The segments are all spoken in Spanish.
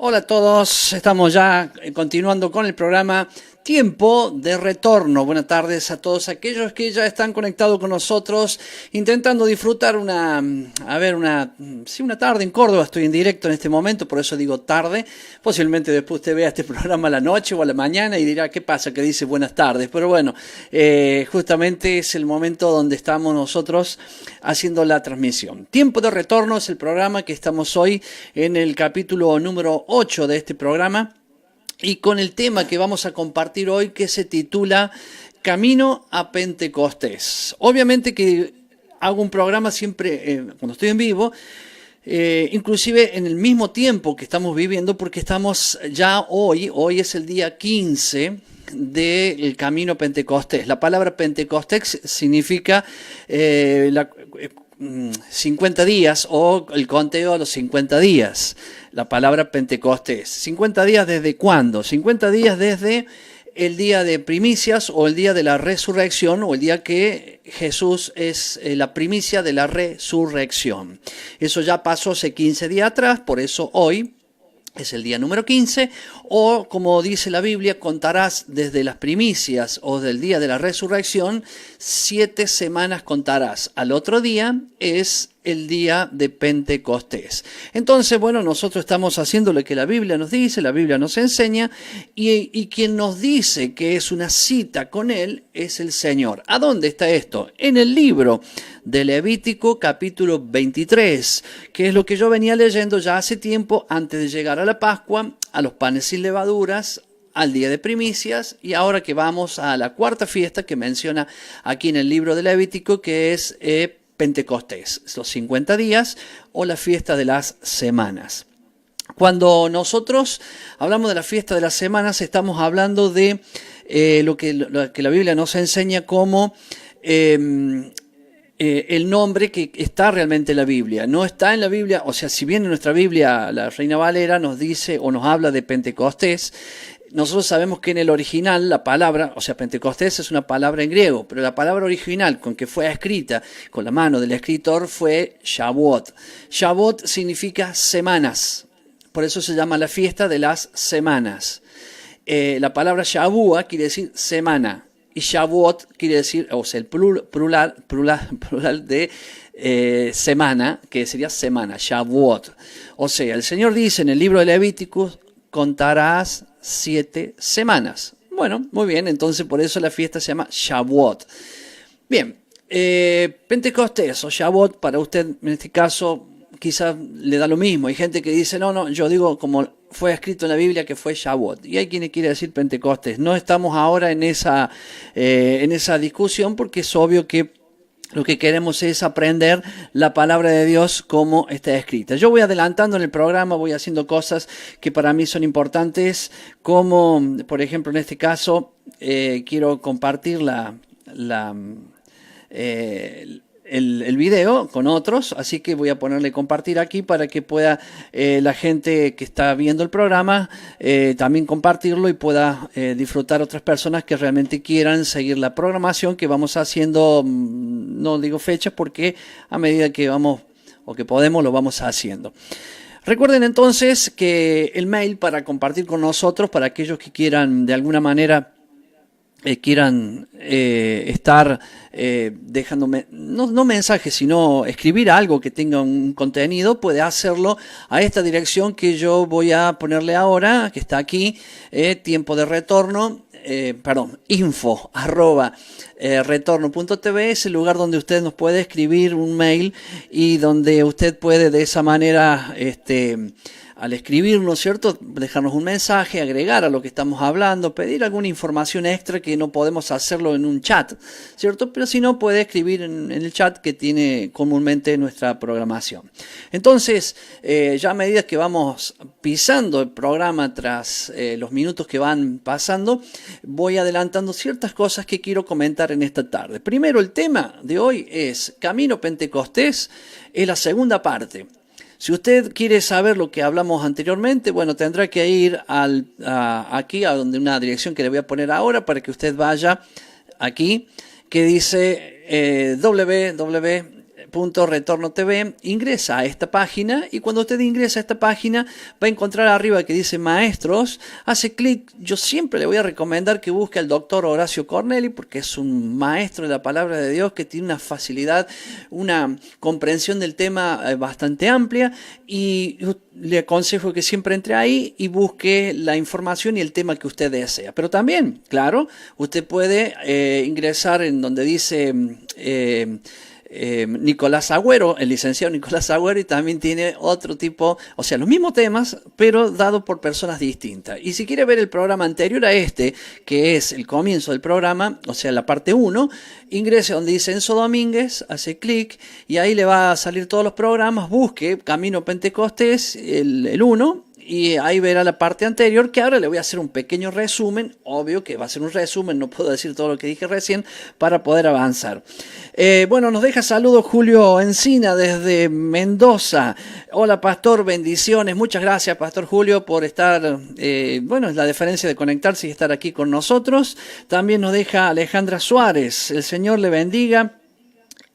Hola a todos, estamos ya continuando con el programa Tiempo de Retorno. Buenas tardes a todos aquellos que ya están conectados con nosotros, intentando disfrutar una tarde en Córdoba. Estoy en directo en este momento, por eso digo tarde. Posiblemente después usted vea este programa a la noche o a la mañana y dirá, ¿qué pasa? Que dice buenas tardes. Pero bueno, justamente es el momento donde estamos nosotros haciendo la transmisión. Tiempo de Retorno es el programa que estamos hoy en el capítulo número 8 de este programa. Y con el tema que vamos a compartir hoy, que se titula Camino a Pentecostés. Obviamente que hago un programa siempre cuando estoy en vivo, inclusive en el mismo tiempo que estamos viviendo, porque estamos ya hoy es el día 15 del Camino a Pentecostés. La palabra Pentecostés significa 50 días o el conteo a los 50 días. La palabra Pentecostés. ¿50 días desde cuándo? 50 días desde el día de primicias o el día de la resurrección o el día que Jesús es la primicia de la resurrección. Eso ya pasó hace 15 días atrás, por eso hoy es el día número 15, o como dice la Biblia, contarás desde las primicias o del día de la resurrección, 7 semanas contarás. Al otro día es el día de Pentecostés. Entonces, bueno, nosotros estamos haciendo lo que la Biblia nos dice, la Biblia nos enseña, y quien nos dice que es una cita con Él es el Señor. ¿A dónde está esto? En el libro de Levítico capítulo 23, que es lo que yo venía leyendo ya hace tiempo, antes de llegar a la Pascua, a los panes sin levaduras, al día de primicias, y ahora que vamos a la cuarta fiesta que menciona aquí en el libro de Levítico, que es Pentecostés, los 50 días o la fiesta de las semanas. Cuando nosotros hablamos de la fiesta de las semanas, estamos hablando de lo que la Biblia nos enseña como el nombre que está realmente en la Biblia. No está en la Biblia, o sea, si bien en nuestra Biblia la Reina Valera nos dice o nos habla de Pentecostés, nosotros sabemos que en el original la palabra, o sea, Pentecostés es una palabra en griego, pero la palabra original con que fue escrita con la mano del escritor fue Shavuot. Shavuot significa semanas, por eso se llama la fiesta de las semanas. La palabra Shavua quiere decir semana y Shavuot quiere decir, o sea, el plural de semana, que sería semana, Shavuot. O sea, el Señor dice en el libro de Levítico, contarás 7 semanas. Bueno, muy bien, entonces por eso la fiesta se llama Shavuot. Bien, Pentecostés o Shavuot, para usted en este caso quizás le da lo mismo. Hay gente que dice, no, yo digo como fue escrito en la Biblia que fue Shavuot. Y hay quienes quieren decir Pentecostés. No estamos ahora en esa discusión, porque es obvio que lo que queremos es aprender la palabra de Dios como está escrita. Yo voy adelantando en el programa, voy haciendo cosas que para mí son importantes, como por ejemplo en este caso quiero compartir el video con otros, así que voy a ponerle compartir aquí para que pueda la gente que está viendo el programa también compartirlo y pueda disfrutar otras personas que realmente quieran seguir la programación que vamos haciendo. No digo fechas porque a medida que vamos o que podemos lo vamos haciendo. Recuerden entonces que el mail para compartir con nosotros, para aquellos que quieran de alguna manera quieran estar dejándome, no mensajes, sino escribir algo que tenga un contenido, puede hacerlo a esta dirección que yo voy a ponerle ahora, que está aquí, tiempo de retorno, info@retorno.tv, es el lugar donde usted nos puede escribir un mail y donde usted puede de esa manera al escribirnos, ¿cierto?, dejarnos un mensaje, agregar a lo que estamos hablando, pedir alguna información extra que no podemos hacerlo en un chat, ¿cierto? Pero si no, puede escribir en el chat que tiene comúnmente nuestra programación. Entonces, ya a medida que vamos pisando el programa tras los minutos que van pasando, voy adelantando ciertas cosas que quiero comentar en esta tarde. Primero, el tema de hoy es Camino Pentecostés, es la segunda parte. Si usted quiere saber lo que hablamos anteriormente, bueno, tendrá que ir aquí a donde una dirección que le voy a poner ahora para que usted vaya aquí, que dice www.retorno.tv, ingresa a esta página y cuando usted ingresa a esta página va a encontrar arriba que dice Maestros, hace clic. Yo siempre le voy a recomendar que busque al doctor Horacio Corneli porque es un maestro de la palabra de Dios que tiene una facilidad, una comprensión del tema bastante amplia y le aconsejo que siempre entre ahí y busque la información y el tema que usted desea. Pero también, claro, usted puede ingresar en donde dice Nicolás Agüero, el licenciado Nicolás Agüero, y también tiene otro tipo, o sea, los mismos temas, pero dado por personas distintas. Y si quiere ver el programa anterior a este, que es el comienzo del programa, o sea, la parte 1, ingrese donde dice Enzo Domínguez, hace clic y ahí le va a salir todos los programas, busque Camino Pentecostés, el 1, y ahí verá la parte anterior, que ahora le voy a hacer un pequeño resumen. Obvio que va a ser un resumen, no puedo decir todo lo que dije recién para poder avanzar. Bueno, nos deja saludos Julio Encina desde Mendoza. Hola pastor, bendiciones. Muchas gracias pastor Julio por estar, bueno, es la diferencia de conectarse y estar aquí con nosotros. También nos deja Alejandra Suárez. El Señor le bendiga.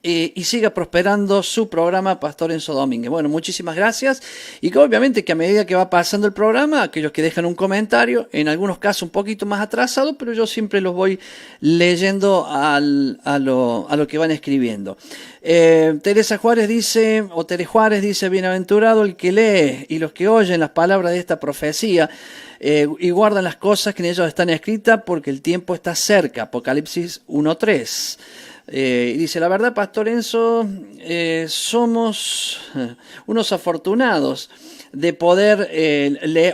Y siga prosperando su programa Pastor Enzo Domínguez. Bueno, muchísimas gracias y que obviamente que a medida que va pasando el programa, aquellos que dejan un comentario, en algunos casos un poquito más atrasado, pero yo siempre los voy leyendo a lo que van escribiendo. Teresa Juárez dice, o Tere Juárez dice, bienaventurado el que lee y los que oyen las palabras de esta profecía y guardan las cosas que en ellos están escritas porque el tiempo está cerca. Apocalipsis 1:3. Dice, la verdad, Pastor Enzo, somos unos afortunados de poder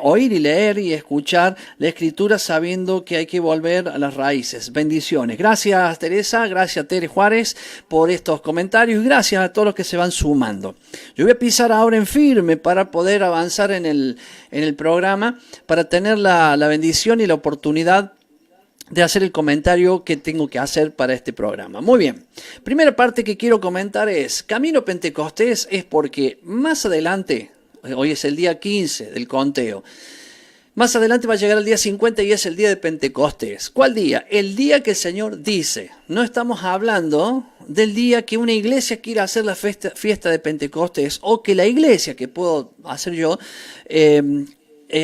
oír y leer y escuchar la Escritura sabiendo que hay que volver a las raíces. Bendiciones. Gracias, Teresa. Gracias, Tere Juárez, por estos comentarios. Gracias a todos los que se van sumando. Yo voy a pisar ahora en firme para poder avanzar en el programa, para tener la bendición y la oportunidad de hacer el comentario que tengo que hacer para este programa. Muy bien. Primera parte que quiero comentar es, Camino Pentecostés es porque más adelante, hoy es el día 15 del conteo, más adelante va a llegar el día 50 y es el día de Pentecostés. ¿Cuál día? El día que el Señor dice. No estamos hablando del día que una iglesia quiera hacer la fiesta de Pentecostés o que la iglesia, que puedo hacer yo,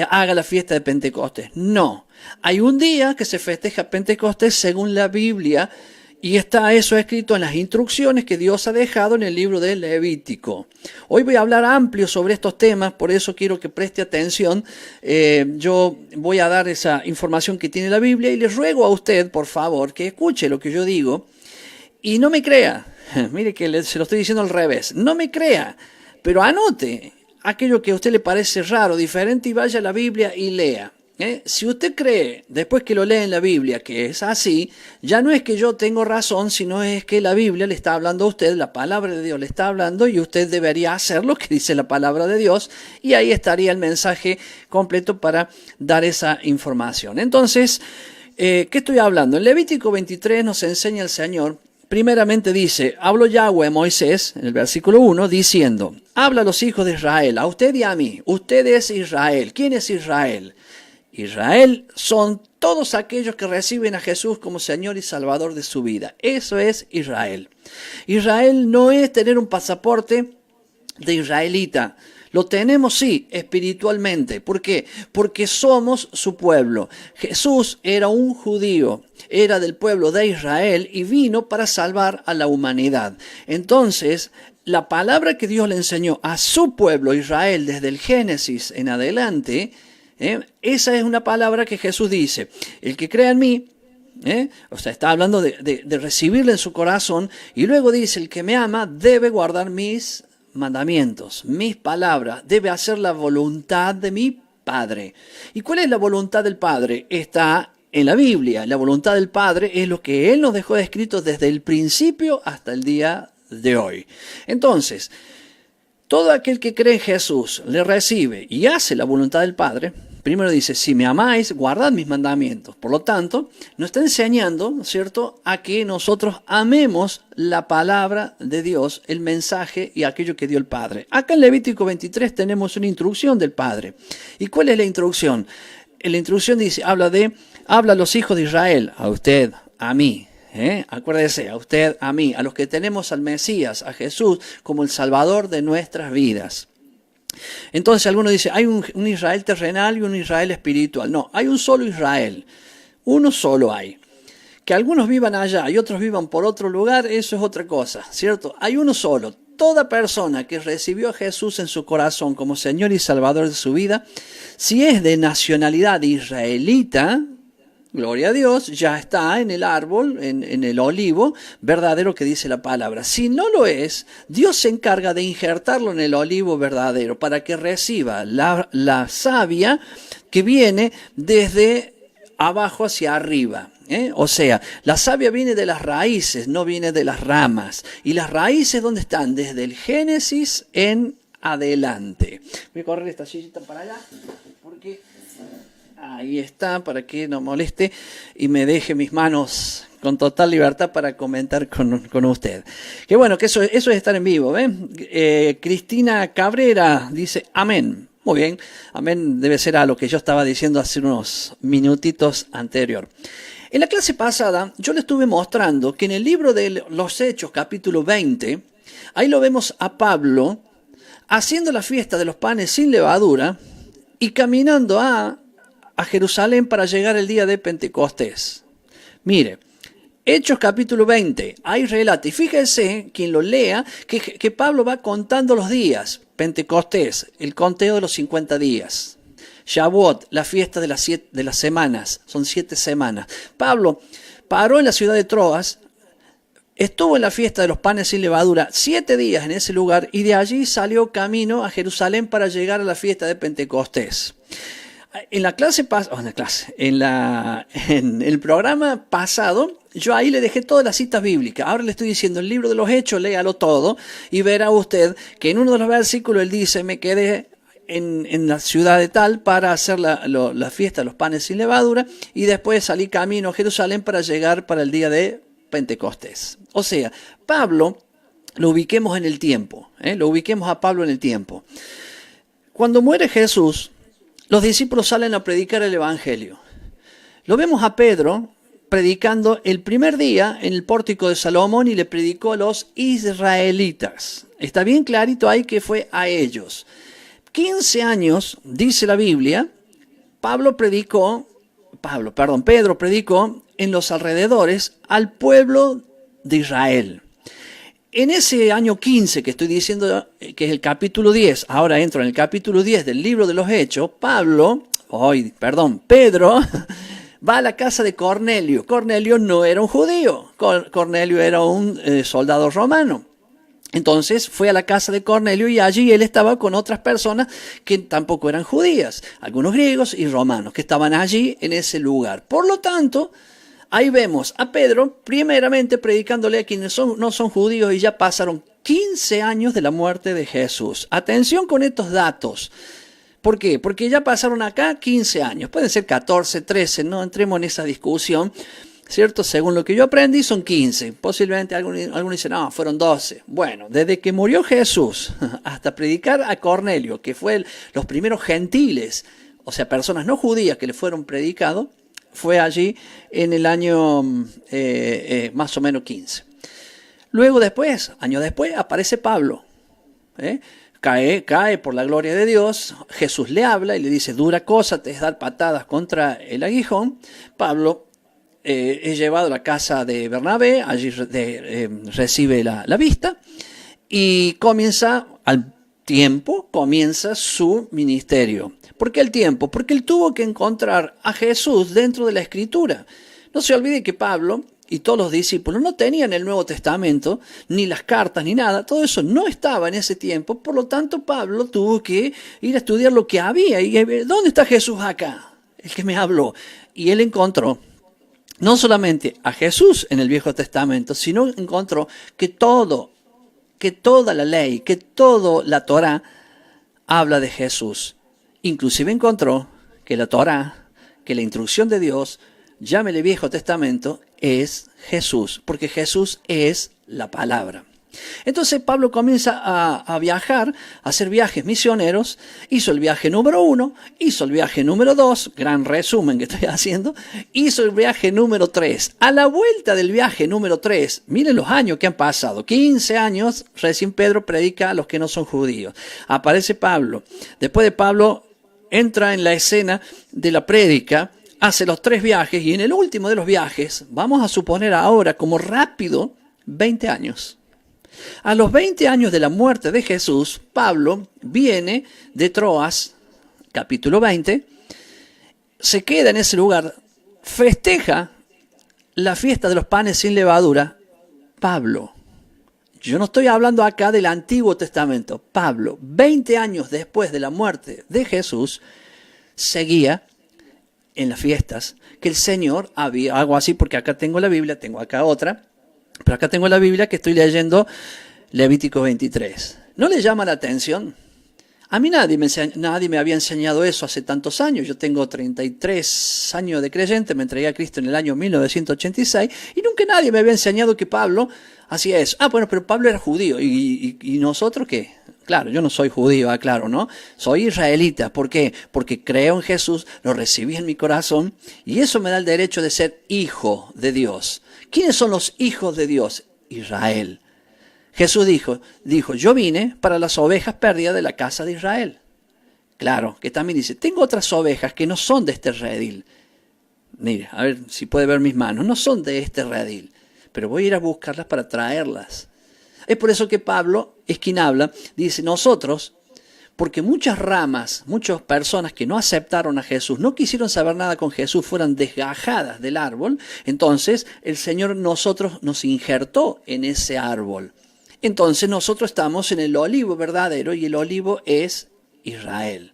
haga la fiesta de Pentecostés. No. Hay un día que se festeja Pentecostés según la Biblia y está eso escrito en las instrucciones que Dios ha dejado en el libro de Levítico. Hoy voy a hablar amplio sobre estos temas, por eso quiero que preste atención. Yo voy a dar esa información que tiene la Biblia y les ruego a usted, por favor, que escuche lo que yo digo y no me crea. Mire que se lo estoy diciendo al revés. No me crea, pero anote aquello que a usted le parece raro, diferente y vaya a la Biblia y lea. Si usted cree, después que lo lee en la Biblia, que es así, ya no es que yo tengo razón, sino es que la Biblia le está hablando a usted, la palabra de Dios le está hablando y usted debería hacer lo que dice la palabra de Dios y ahí estaría el mensaje completo para dar esa información. Entonces, ¿qué estoy hablando? En Levítico 23 nos enseña el Señor, primeramente dice, habló Yahweh a Moisés, en el versículo 1, diciendo, habla a los hijos de Israel, a usted y a mí, usted es Israel. ¿Quién es Israel? Israel son todos aquellos que reciben a Jesús como Señor y Salvador de su vida. Eso es Israel. Israel no es tener un pasaporte de israelita. Lo tenemos, sí, espiritualmente. ¿Por qué? Porque somos su pueblo. Jesús era un judío, era del pueblo de Israel y vino para salvar a la humanidad. Entonces, la palabra que Dios le enseñó a su pueblo Israel desde el Génesis en adelante, esa es una palabra que Jesús dice, el que crea en mí, o sea, está hablando de recibirle en su corazón, y luego dice, el que me ama debe guardar mis mandamientos, mis palabras, debe hacer la voluntad de mi Padre. ¿Y cuál es la voluntad del Padre? Está en la Biblia. La voluntad del Padre es lo que Él nos dejó escrito desde el principio hasta el día de hoy. Entonces, todo aquel que cree en Jesús, le recibe y hace la voluntad del Padre, primero dice, si me amáis, guardad mis mandamientos. Por lo tanto, nos está enseñando, ¿no es cierto?, a que nosotros amemos la palabra de Dios, el mensaje y aquello que dio el Padre. Acá en Levítico 23 tenemos una instrucción del Padre. ¿Y cuál es la instrucción? La instrucción dice, habla a los hijos de Israel, a usted, a mí. Acuérdese, a usted, a mí, a los que tenemos al Mesías, a Jesús, como el Salvador de nuestras vidas. Entonces alguno dice, hay un Israel terrenal y un Israel espiritual. No, hay un solo Israel. Uno solo hay. Que algunos vivan allá y otros vivan por otro lugar, eso es otra cosa, ¿cierto? Hay uno solo. Toda persona que recibió a Jesús en su corazón como Señor y Salvador de su vida, si es de nacionalidad israelita, gloria a Dios, ya está en el árbol, en el olivo verdadero que dice la palabra. Si no lo es, Dios se encarga de injertarlo en el olivo verdadero para que reciba la savia que viene desde abajo hacia arriba. O sea, la savia viene de las raíces, no viene de las ramas. ¿Y las raíces dónde están? Desde el Génesis en adelante. Voy a correr esta sillita para allá, porque ahí está, para que no moleste y me deje mis manos con total libertad para comentar con usted. Que bueno, que eso es estar en vivo. Cristina Cabrera dice, amén. Muy bien, amén debe ser a lo que yo estaba diciendo hace unos minutitos anterior. En la clase pasada yo le estuve mostrando que en el libro de los Hechos, capítulo 20, ahí lo vemos a Pablo haciendo la fiesta de los panes sin levadura y caminando a Jerusalén para llegar el día de Pentecostés. Mire, Hechos capítulo 20, ahí relata, y fíjense, quien lo lea, que Pablo va contando los días. Pentecostés, el conteo de los 50 días. Shavuot, la fiesta de las semanas, son 7 semanas. Pablo paró en la ciudad de Troas, estuvo en la fiesta de los panes sin levadura 7 días en ese lugar y de allí salió camino a Jerusalén para llegar a la fiesta de Pentecostés. En la clase en el programa pasado, yo ahí le dejé todas las citas bíblicas. Ahora le estoy diciendo el libro de los Hechos, léalo todo y verá usted que en uno de los versículos él dice, me quedé en la ciudad de tal para hacer la fiesta de los panes sin levadura y después salí camino a Jerusalén para llegar para el día de Pentecostés. O sea, Pablo, lo ubiquemos en el tiempo, lo ubiquemos a Pablo en el tiempo. Cuando muere Jesús, los discípulos salen a predicar el Evangelio. Lo vemos a Pedro predicando el primer día en el pórtico de Salomón y le predicó a los pedro Está bien clarito ahí que fue a ellos. 15 años, dice la Biblia, Pedro predicó en los alrededores al pueblo de Israel. En ese año 15 que estoy diciendo, que es el capítulo 10, ahora entro en el capítulo 10 del libro de los Hechos, Pedro va a la casa de Cornelio. Cornelio no era un judío, Cornelio era un soldado romano. Entonces fue a la casa de Cornelio y allí él estaba con otras personas que tampoco eran judías, algunos griegos y romanos que estaban allí en ese lugar. Por lo tanto, ahí vemos a Pedro primeramente predicándole a quienes no son judíos y ya pasaron 15 años de la muerte de Jesús. Atención con estos datos. ¿Por qué? Porque ya pasaron acá 15 años, pueden ser 14, 13, no entremos en esa discusión, ¿cierto? Según lo que yo aprendí son 15, posiblemente algunos dicen, no, fueron 12. Bueno, desde que murió Jesús hasta predicar a Cornelio, que fue los primeros gentiles, o sea, personas no judías que le fueron predicados, fue allí en el año más o menos 15. Luego años después, aparece Pablo, Cae por la gloria de Dios, Jesús le habla y le dice, dura cosa te es dar patadas contra el aguijón. Pablo es llevado a la casa de Bernabé, allí recibe la vista y comienza su ministerio. ¿Por qué el tiempo? Porque él tuvo que encontrar a Jesús dentro de la Escritura. No se olvide que Pablo y todos los discípulos no tenían el Nuevo Testamento, ni las cartas, ni nada. Todo eso no estaba en ese tiempo. Por lo tanto, Pablo tuvo que ir a estudiar lo que había. Y ¿dónde está Jesús acá? El que me habló. Y él encontró no solamente a Jesús en el Viejo Testamento, sino encontró que toda la ley, que toda la Torá habla de Jesús. Inclusive encontró que la Torá, que la instrucción de Dios, llámele Viejo Testamento, es Jesús, porque Jesús es la palabra. Entonces Pablo comienza a viajar, a hacer viajes misioneros. Hizo el viaje número 1, hizo el viaje número 2, gran resumen que estoy haciendo, hizo el viaje número 3. A la vuelta del viaje número 3, miren los años que han pasado, 15 años, recién Pedro predica a los que no son judíos. Aparece Pablo. Después de Pablo entra en la escena de la prédica, hace los 3 viajes y en el último de los viajes, vamos a suponer ahora como rápido, 20 años. A los 20 años de la muerte de Jesús, Pablo viene de Troas, capítulo 20, se queda en ese lugar, festeja la fiesta de los panes sin levadura. Pablo, yo no estoy hablando acá del Antiguo Testamento. Pablo, 20 años después de la muerte de Jesús, seguía en las fiestas que el Señor había, hago así porque acá tengo la Biblia, tengo acá otra, pero acá tengo la Biblia que estoy leyendo, Levítico 23. ¿No le llama la atención? A mí nadie me había enseñado eso hace tantos años. Yo tengo 33 años de creyente, me entregué a Cristo en el año 1986 y nunca nadie me había enseñado que Pablo hacía eso. Ah, bueno, pero Pablo era judío. ¿Y nosotros qué? Claro, yo no soy judío, claro, ¿no? Soy israelita. ¿Por qué? Porque creo en Jesús, lo recibí en mi corazón y eso me da el derecho de ser hijo de Dios. ¿Quiénes son los hijos de Dios? Israel. Jesús dijo, yo vine para las ovejas perdidas de la casa de Israel. Claro, que también dice, tengo otras ovejas que no son de este redil. Mire, a ver si puede ver mis manos, no son de este redil, pero voy a ir a buscarlas para traerlas. Es por eso que Pablo, es quien habla, dice, nosotros, porque muchas ramas, muchas personas que no aceptaron a Jesús, no quisieron saber nada con Jesús, fueron desgajadas del árbol, entonces el Señor nosotros nos injertó en ese árbol. Entonces nosotros estamos en el olivo verdadero y el olivo es Israel.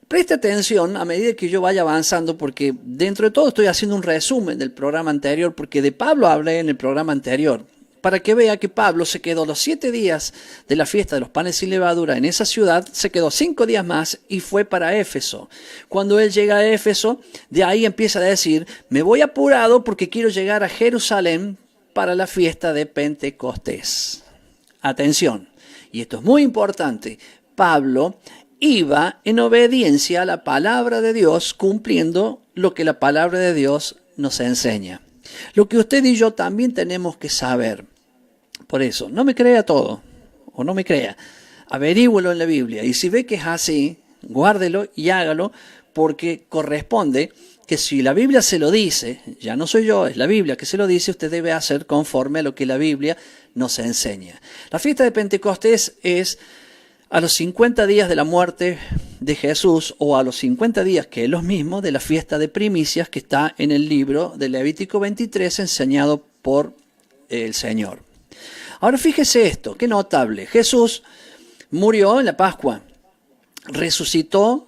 Preste atención a medida que yo vaya avanzando porque dentro de todo estoy haciendo un resumen del programa anterior porque de Pablo hablé en el programa anterior. Para que vea que Pablo se quedó los 7 días de la fiesta de los panes sin levadura en esa ciudad, se quedó 5 días más y fue para Éfeso. Cuando él llega a Éfeso, de ahí empieza a decir, me voy apurado porque quiero llegar a Jerusalén para la fiesta de Pentecostés. Atención, y esto es muy importante, Pablo iba en obediencia a la palabra de Dios, cumpliendo lo que la palabra de Dios nos enseña. Lo que usted y yo también tenemos que saber. Por eso, no me crea todo, o no me crea, averígüelo en la Biblia, y si ve que es así, guárdelo y hágalo, porque corresponde que si la Biblia se lo dice, ya no soy yo, es la Biblia que se lo dice, usted debe hacer conforme a lo que la Biblia nos enseña. La fiesta de Pentecostés es a los 50 días de la muerte de Jesús o a los 50 días, que es lo mismo, de la fiesta de primicias que está en el libro de Levítico 23 enseñado por el Señor. Ahora fíjese esto, qué notable. Jesús murió en la Pascua, resucitó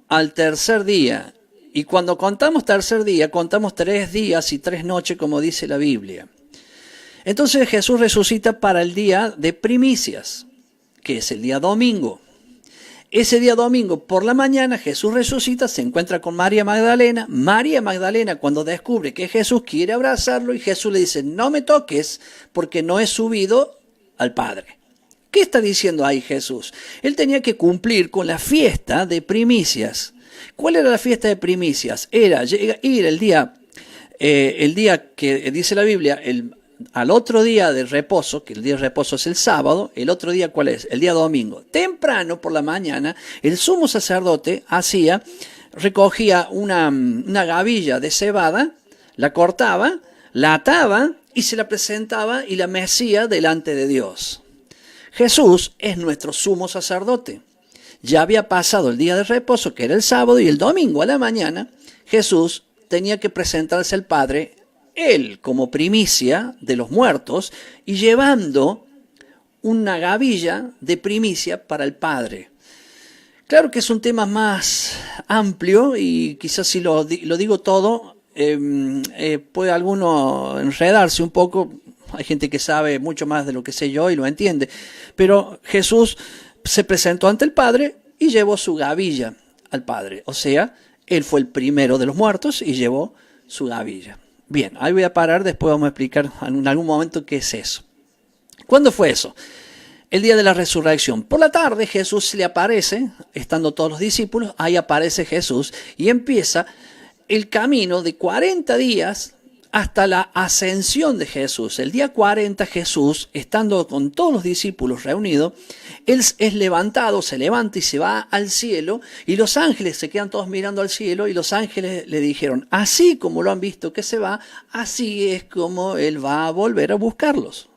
al tercer día. Y cuando contamos tercer día, contamos 3 días y 3 noches, como dice la Biblia. Entonces Jesús resucita para el día de primicias, que es el día domingo. Ese día domingo por la mañana Jesús resucita, se encuentra con María Magdalena. María Magdalena, cuando descubre que Jesús quiere abrazarlo, y Jesús le dice, no me toques porque no he subido al Padre. ¿Qué está diciendo ahí Jesús? Él tenía que cumplir con la fiesta de primicias. ¿Cuál era la fiesta de primicias? Era ir el día que dice la Biblia, al otro día de reposo, que el día de reposo es el sábado, el otro día ¿cuál es? El día domingo. Temprano por la mañana, el sumo sacerdote recogía una gavilla de cebada, la cortaba, la ataba y se la presentaba y la mecía delante de Dios. Jesús es nuestro sumo sacerdote. Ya había pasado el día de reposo, que era el sábado, y el domingo a la mañana Jesús tenía que presentarse al Padre, él como primicia de los muertos, y llevando una gavilla de primicia para el Padre. Claro que es un tema más amplio y quizás si lo digo todo, puede alguno enredarse un poco. Hay gente que sabe mucho más de lo que sé yo y lo entiende. Pero Jesús se presentó ante el Padre y llevó su gavilla al Padre. O sea, él fue el primero de los muertos y llevó su gavilla. Bien, ahí voy a parar, después vamos a explicar en algún momento qué es eso. ¿Cuándo fue eso? El día de la resurrección. Por la tarde Jesús se le aparece, estando todos los discípulos, ahí aparece Jesús y empieza el camino de 40 días hasta la ascensión de Jesús. El día 40 Jesús, estando con todos los discípulos reunidos, él es levantado, se levanta y se va al cielo, y los ángeles se quedan todos mirando al cielo, y los ángeles le dijeron, así como lo han visto que se va, así es como él va a volver a buscarlos.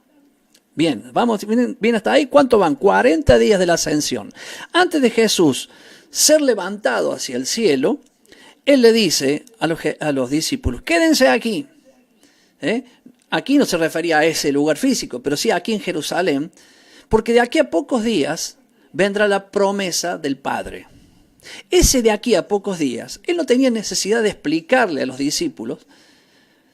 Bien, vamos, bien hasta ahí. ¿Cuánto van? 40 días de la ascensión. Antes de Jesús ser levantado hacia el cielo, él le dice a los discípulos, quédense aquí. Aquí no se refería a ese lugar físico, pero sí aquí en Jerusalén, porque de aquí a pocos días vendrá la promesa del Padre. Ese de aquí a pocos días, él no tenía necesidad de explicarle a los discípulos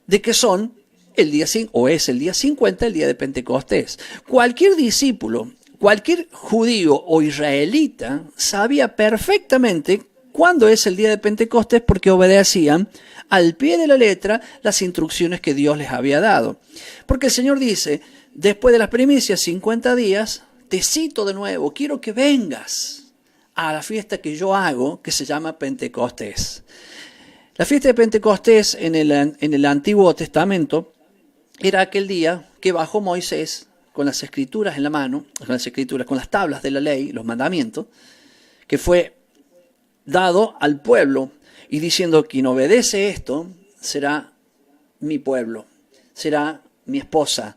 de que son el día 5, o es el día 50, el día de Pentecostés. Cualquier discípulo, cualquier judío o israelita sabía perfectamente cuándo es el día de Pentecostés porque obedecían al pie de la letra las instrucciones que Dios les había dado. Porque el Señor dice, después de las primicias, 50 días, te cito de nuevo, quiero que vengas a la fiesta que yo hago, que se llama Pentecostés. La fiesta de Pentecostés en el Antiguo Testamento era aquel día que bajó Moisés con las escrituras en la mano, con las tablas de la ley, los mandamientos, que fue dado al pueblo y diciendo, quien obedece esto será mi pueblo, será mi esposa.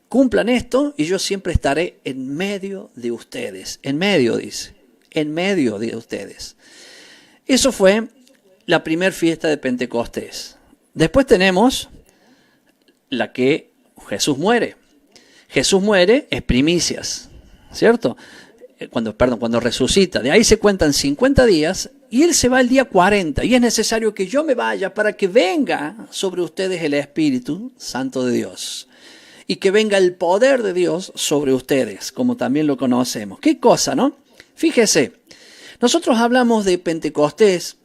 Cumplan esto y yo siempre estaré en medio de ustedes. En medio, dice, en medio de ustedes. Eso fue la primera fiesta de Pentecostés. Después tenemos la que Jesús muere. Jesús muere es primicias, ¿cierto? Cuando resucita. De ahí se cuentan 50 días y él se va el día 40. Y es necesario que yo me vaya para que venga sobre ustedes el Espíritu Santo de Dios. Y que venga el poder de Dios sobre ustedes, como también lo conocemos. ¿Qué cosa, no? Fíjese, nosotros hablamos de Pentecostés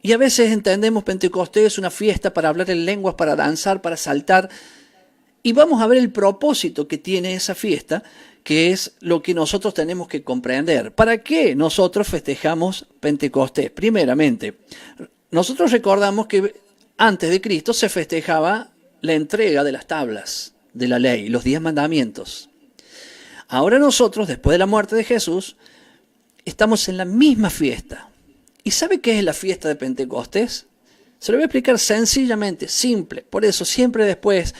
y a veces entendemos Pentecostés una fiesta para hablar en lenguas, para danzar, para saltar. Y vamos a ver el propósito que tiene esa fiesta, que es lo que nosotros tenemos que comprender. ¿Para qué nosotros festejamos Pentecostés? Primeramente, nosotros recordamos que antes de Cristo se festejaba la entrega de las tablas de la ley, los 10 mandamientos. Ahora nosotros, después de la muerte de Jesús, estamos en la misma fiesta. ¿Y sabe qué es la fiesta de Pentecostés? Se lo voy a explicar sencillamente, simple. Por eso siempre después,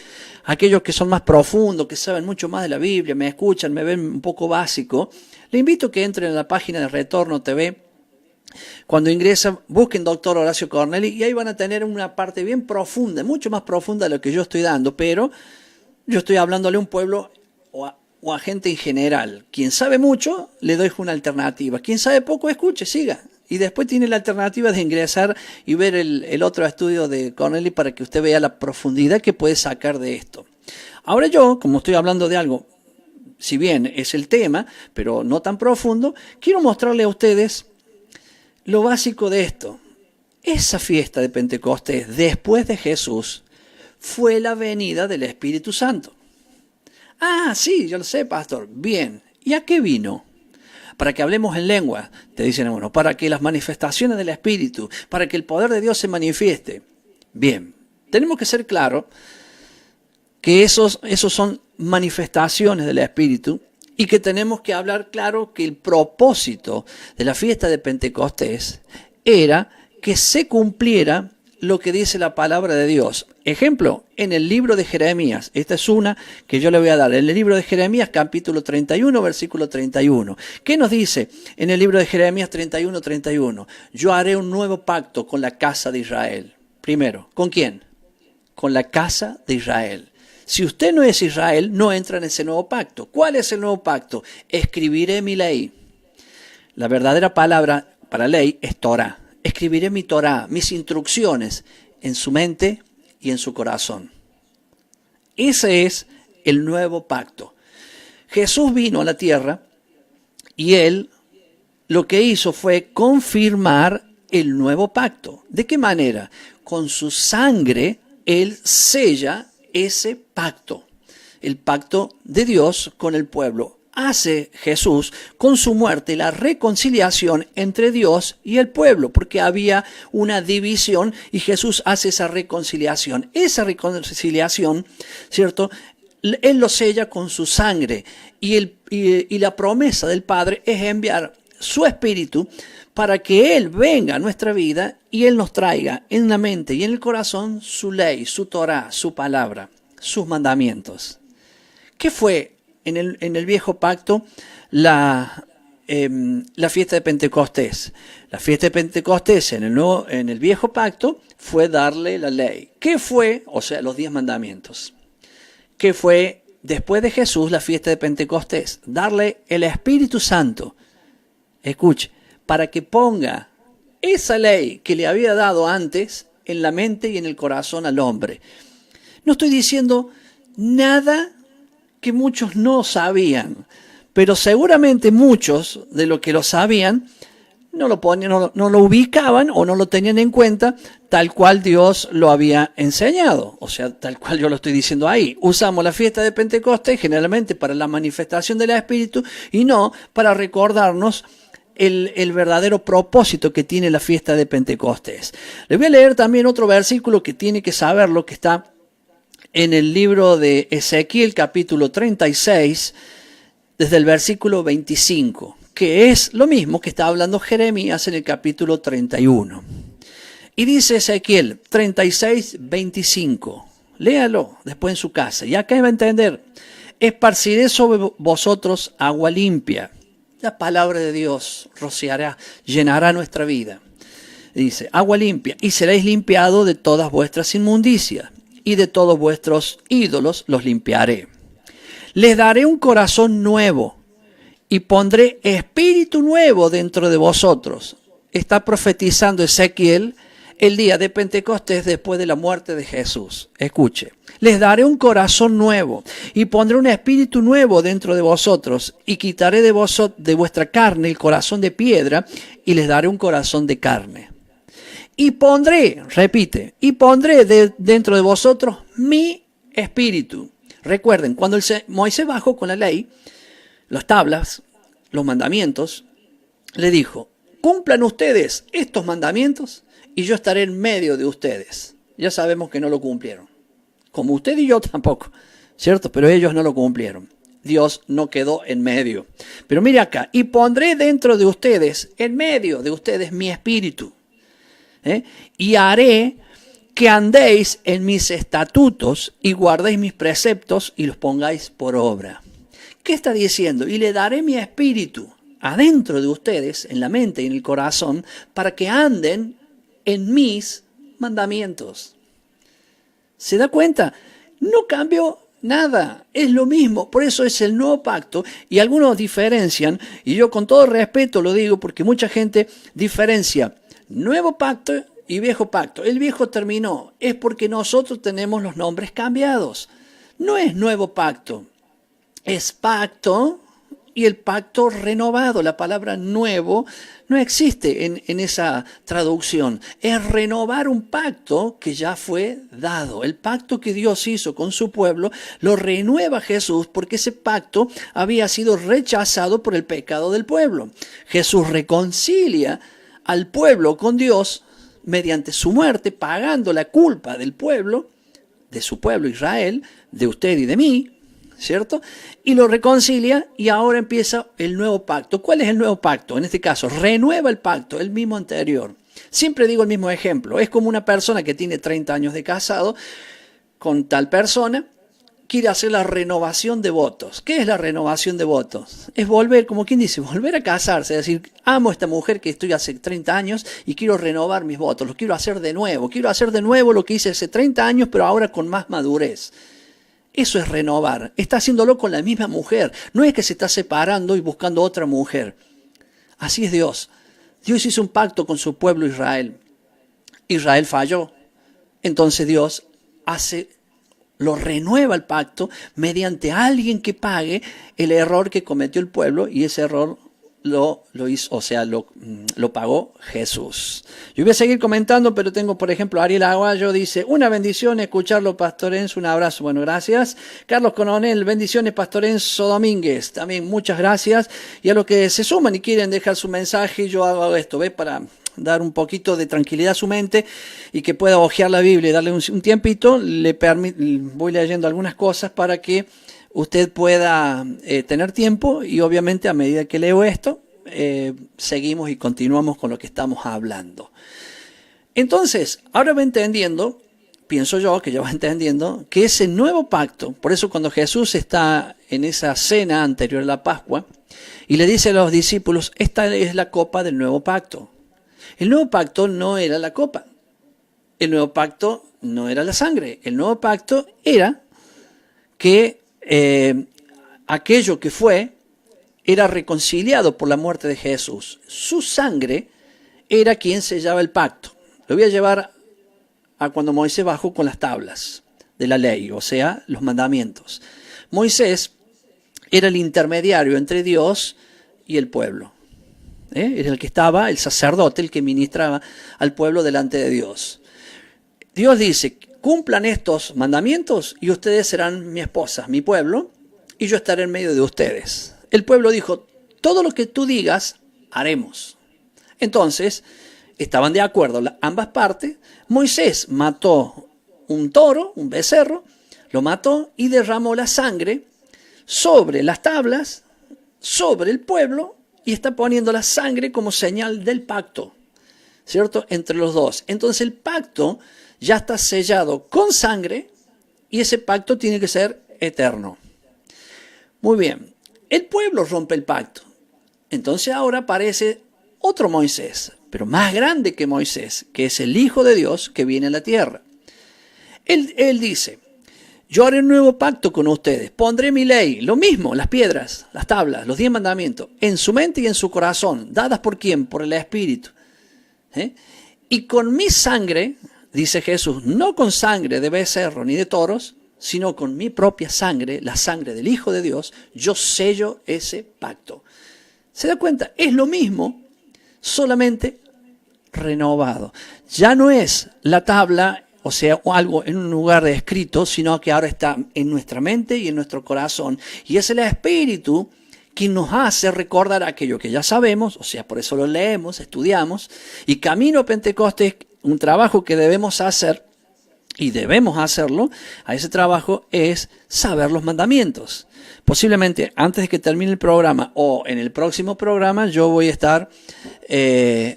aquellos que son más profundos, que saben mucho más de la Biblia, me escuchan, me ven un poco básico, le invito a que entren a la página de Retorno TV. Cuando ingresan, busquen Dr. Horacio Corneli y ahí van a tener una parte bien profunda, mucho más profunda de lo que yo estoy dando, pero yo estoy hablándole a un pueblo o a gente en general. Quien sabe mucho, le doy una alternativa. Quien sabe poco, escuche, siga. Y después tiene la alternativa de ingresar y ver el otro estudio de Corneli para que usted vea la profundidad que puede sacar de esto. Ahora yo, como estoy hablando de algo, si bien es el tema, pero no tan profundo, quiero mostrarle a ustedes lo básico de esto. Esa fiesta de Pentecostés, después de Jesús, fue la venida del Espíritu Santo. Ah, sí, yo lo sé, pastor. Bien. ¿Y a qué vino? Para que hablemos en lengua, te dicen, bueno, para que las manifestaciones del Espíritu, para que el poder de Dios se manifieste. Bien, tenemos que ser claros que esos son manifestaciones del Espíritu y que tenemos que hablar claro que el propósito de la fiesta de Pentecostés era que se cumpliera lo que dice la palabra de Dios. Ejemplo, en el libro de Jeremías, esta es una que yo le voy a dar, en el libro de Jeremías capítulo 31, versículo 31. ¿Qué nos dice en el libro de Jeremías 31, 31? Yo haré un nuevo pacto con la casa de Israel. Primero, ¿con quién? Con la casa de Israel. Si usted no es Israel, no entra en ese nuevo pacto. ¿Cuál es el nuevo pacto? Escribiré mi ley. La verdadera palabra para ley es Torah. Escribiré mi Torah, mis instrucciones, en su mente y en su corazón. Ese es el nuevo pacto. Jesús vino a la tierra y él lo que hizo fue confirmar el nuevo pacto. ¿De qué manera? Con su sangre él sella ese pacto. el pacto de Dios con el pueblo. Hace Jesús con su muerte la reconciliación entre Dios y el pueblo, porque había una división y Jesús hace esa reconciliación. Esa reconciliación, ¿cierto? Él lo sella con su sangre y la promesa del Padre es enviar su Espíritu para que Él venga a nuestra vida y Él nos traiga en la mente y en el corazón su ley, su Torá, su palabra, sus mandamientos. ¿Qué fue en el viejo pacto la fiesta de Pentecostés? La fiesta de Pentecostés en el viejo pacto fue darle la ley. ¿Qué fue? O sea, los 10 mandamientos. ¿Qué fue después de Jesús la fiesta de Pentecostés? Darle el Espíritu Santo. Escuche, para que ponga esa ley que le había dado antes en la mente y en el corazón al hombre. No estoy diciendo nada que muchos no sabían, pero seguramente muchos de los que lo sabían no lo ubicaban o no lo tenían en cuenta tal cual Dios lo había enseñado. O sea, tal cual yo lo estoy diciendo ahí. Usamos la fiesta de Pentecostés generalmente para la manifestación del Espíritu y no para recordarnos el verdadero propósito que tiene la fiesta de Pentecostés. Les voy a leer también otro versículo que tiene que saberlo, que está en el libro de Ezequiel, capítulo 36, desde el versículo 25, que es lo mismo que está hablando Jeremías en el capítulo 31. Y dice Ezequiel 36, 25. Léalo después en su casa. Y acá va a entender. Esparciré sobre vosotros agua limpia. La palabra de Dios rociará, llenará nuestra vida. Dice, agua limpia. Y seréis limpiados de todas vuestras inmundicias. Y de todos vuestros ídolos los limpiaré. Les daré un corazón nuevo. Y pondré espíritu nuevo dentro de vosotros. Está profetizando Ezequiel el día de Pentecostés después de la muerte de Jesús. Escuche. Les daré un corazón nuevo y pondré un espíritu nuevo dentro de vosotros y quitaré de vuestra carne el corazón de piedra y les daré un corazón de carne. Y pondré, repite, y pondré dentro de vosotros mi espíritu. Recuerden, cuando Moisés bajó con la ley, las tablas, los mandamientos, le dijo, cumplan ustedes estos mandamientos y yo estaré en medio de ustedes. Ya sabemos que no lo cumplieron. Como usted y yo tampoco, ¿cierto? Pero ellos no lo cumplieron. Dios no quedó en medio. Pero mire acá, y pondré dentro de ustedes, en medio de ustedes, mi espíritu. Y haré que andéis en mis estatutos y guardéis mis preceptos y los pongáis por obra. ¿Qué está diciendo? Y le daré mi espíritu adentro de ustedes, en la mente y en el corazón, para que anden en mis mandamientos. ¿Se da cuenta? No cambió nada, es lo mismo, por eso es el nuevo pacto y algunos diferencian, y yo con todo respeto lo digo porque mucha gente diferencia nuevo pacto y viejo pacto. El viejo terminó, es porque nosotros tenemos los nombres cambiados. No es nuevo pacto, es pacto y el pacto renovado. La palabra nuevo no existe en esa traducción. Es renovar un pacto que ya fue dado. El pacto que Dios hizo con su pueblo lo renueva Jesús porque ese pacto había sido rechazado por el pecado del pueblo. Jesús reconcilia al pueblo con Dios mediante su muerte, pagando la culpa del pueblo, de su pueblo Israel, de usted y de mí, ¿cierto? Y lo reconcilia y ahora empieza el nuevo pacto. ¿Cuál es el nuevo pacto? En este caso, renueva el pacto, el mismo anterior. Siempre digo el mismo ejemplo. Es como una persona que tiene 30 años de casado con tal persona, quiere hacer la renovación de votos. ¿Qué es la renovación de votos? Es volver, como quien dice, volver a casarse. Es decir, amo a esta mujer que estoy hace 30 años y quiero renovar mis votos. Los quiero hacer de nuevo. Quiero hacer de nuevo lo que hice hace 30 años, pero ahora con más madurez. Eso es renovar. Está haciéndolo con la misma mujer. No es que se está separando y buscando otra mujer. Así es Dios. Dios hizo un pacto con su pueblo Israel. Israel falló. Entonces Dios lo renueva el pacto mediante alguien que pague el error que cometió el pueblo y ese error lo hizo, o sea, lo pagó Jesús. Yo voy a seguir comentando, pero tengo, por ejemplo, Ariel Aguayo dice, una bendición escucharlo, Pastor Enzo, un abrazo, bueno, gracias. Carlos Coronel, bendiciones, Pastor Enzo Domínguez, también muchas gracias. Y a los que se suman y quieren dejar su mensaje, yo hago esto, ¿ves? Para dar un poquito de tranquilidad a su mente y que pueda hojear la Biblia y darle un tiempito, voy leyendo algunas cosas para que usted pueda tener tiempo y obviamente a medida que leo esto, seguimos y continuamos con lo que estamos hablando. Entonces, ahora va entendiendo, pienso yo que ya va entendiendo, que ese nuevo pacto, por eso cuando Jesús está en esa cena anterior a la Pascua y le dice a los discípulos, esta es la copa del nuevo pacto. El nuevo pacto no era la copa, el nuevo pacto no era la sangre, el nuevo pacto era que aquello que fue era reconciliado por la muerte de Jesús. Su sangre era quien sellaba el pacto. Lo voy a llevar a cuando Moisés bajó con las tablas de la ley, o sea, los mandamientos. Moisés era el intermediario entre Dios y el pueblo. Era el que estaba, el sacerdote, el que ministraba al pueblo delante de Dios. Dios dice, cumplan estos mandamientos y ustedes serán mi esposa, mi pueblo, y yo estaré en medio de ustedes. El pueblo dijo, todo lo que tú digas, haremos. Entonces, estaban de acuerdo ambas partes. Moisés mató un toro, un becerro, lo mató y derramó la sangre sobre las tablas, sobre el pueblo, y está poniendo la sangre como señal del pacto, ¿cierto? Entre los dos. Entonces el pacto ya está sellado con sangre y ese pacto tiene que ser eterno. Muy bien, el pueblo rompe el pacto. Entonces ahora aparece otro Moisés, pero más grande que Moisés, que es el Hijo de Dios que viene a la tierra. Él dice, yo haré un nuevo pacto con ustedes, pondré mi ley, lo mismo, las piedras, las tablas, los 10 mandamientos, en su mente y en su corazón, dadas por ¿quién? Por el Espíritu. Y con mi sangre, dice Jesús, no con sangre de becerro ni de toros, sino con mi propia sangre, la sangre del Hijo de Dios, yo sello ese pacto. ¿Se da cuenta? Es lo mismo, solamente renovado. Ya no es la tabla, o sea, algo en un lugar de escrito, sino que ahora está en nuestra mente y en nuestro corazón. Y es el Espíritu quien nos hace recordar aquello que ya sabemos, o sea, por eso lo leemos, estudiamos. Y camino a Pentecostés, un trabajo que debemos hacer, y debemos hacerlo, a ese trabajo es saber los mandamientos. Posiblemente antes de que termine el programa o en el próximo programa yo voy a estar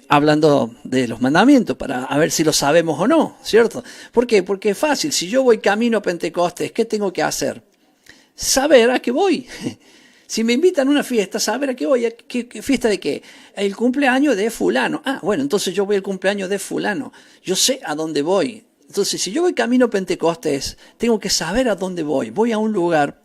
hablando de los mandamientos para ver si lo sabemos o no, ¿cierto? ¿Por qué? Porque es fácil. Si yo voy camino a Pentecostés, ¿qué tengo que hacer? Saber a qué voy. Si me invitan a una fiesta, saber a qué voy. ¿Qué fiesta de qué? El cumpleaños de fulano. Ah, bueno, entonces yo voy al cumpleaños de fulano. Yo sé a dónde voy. Entonces, si yo voy camino a Pentecostés, tengo que saber a dónde voy. Voy a un lugar,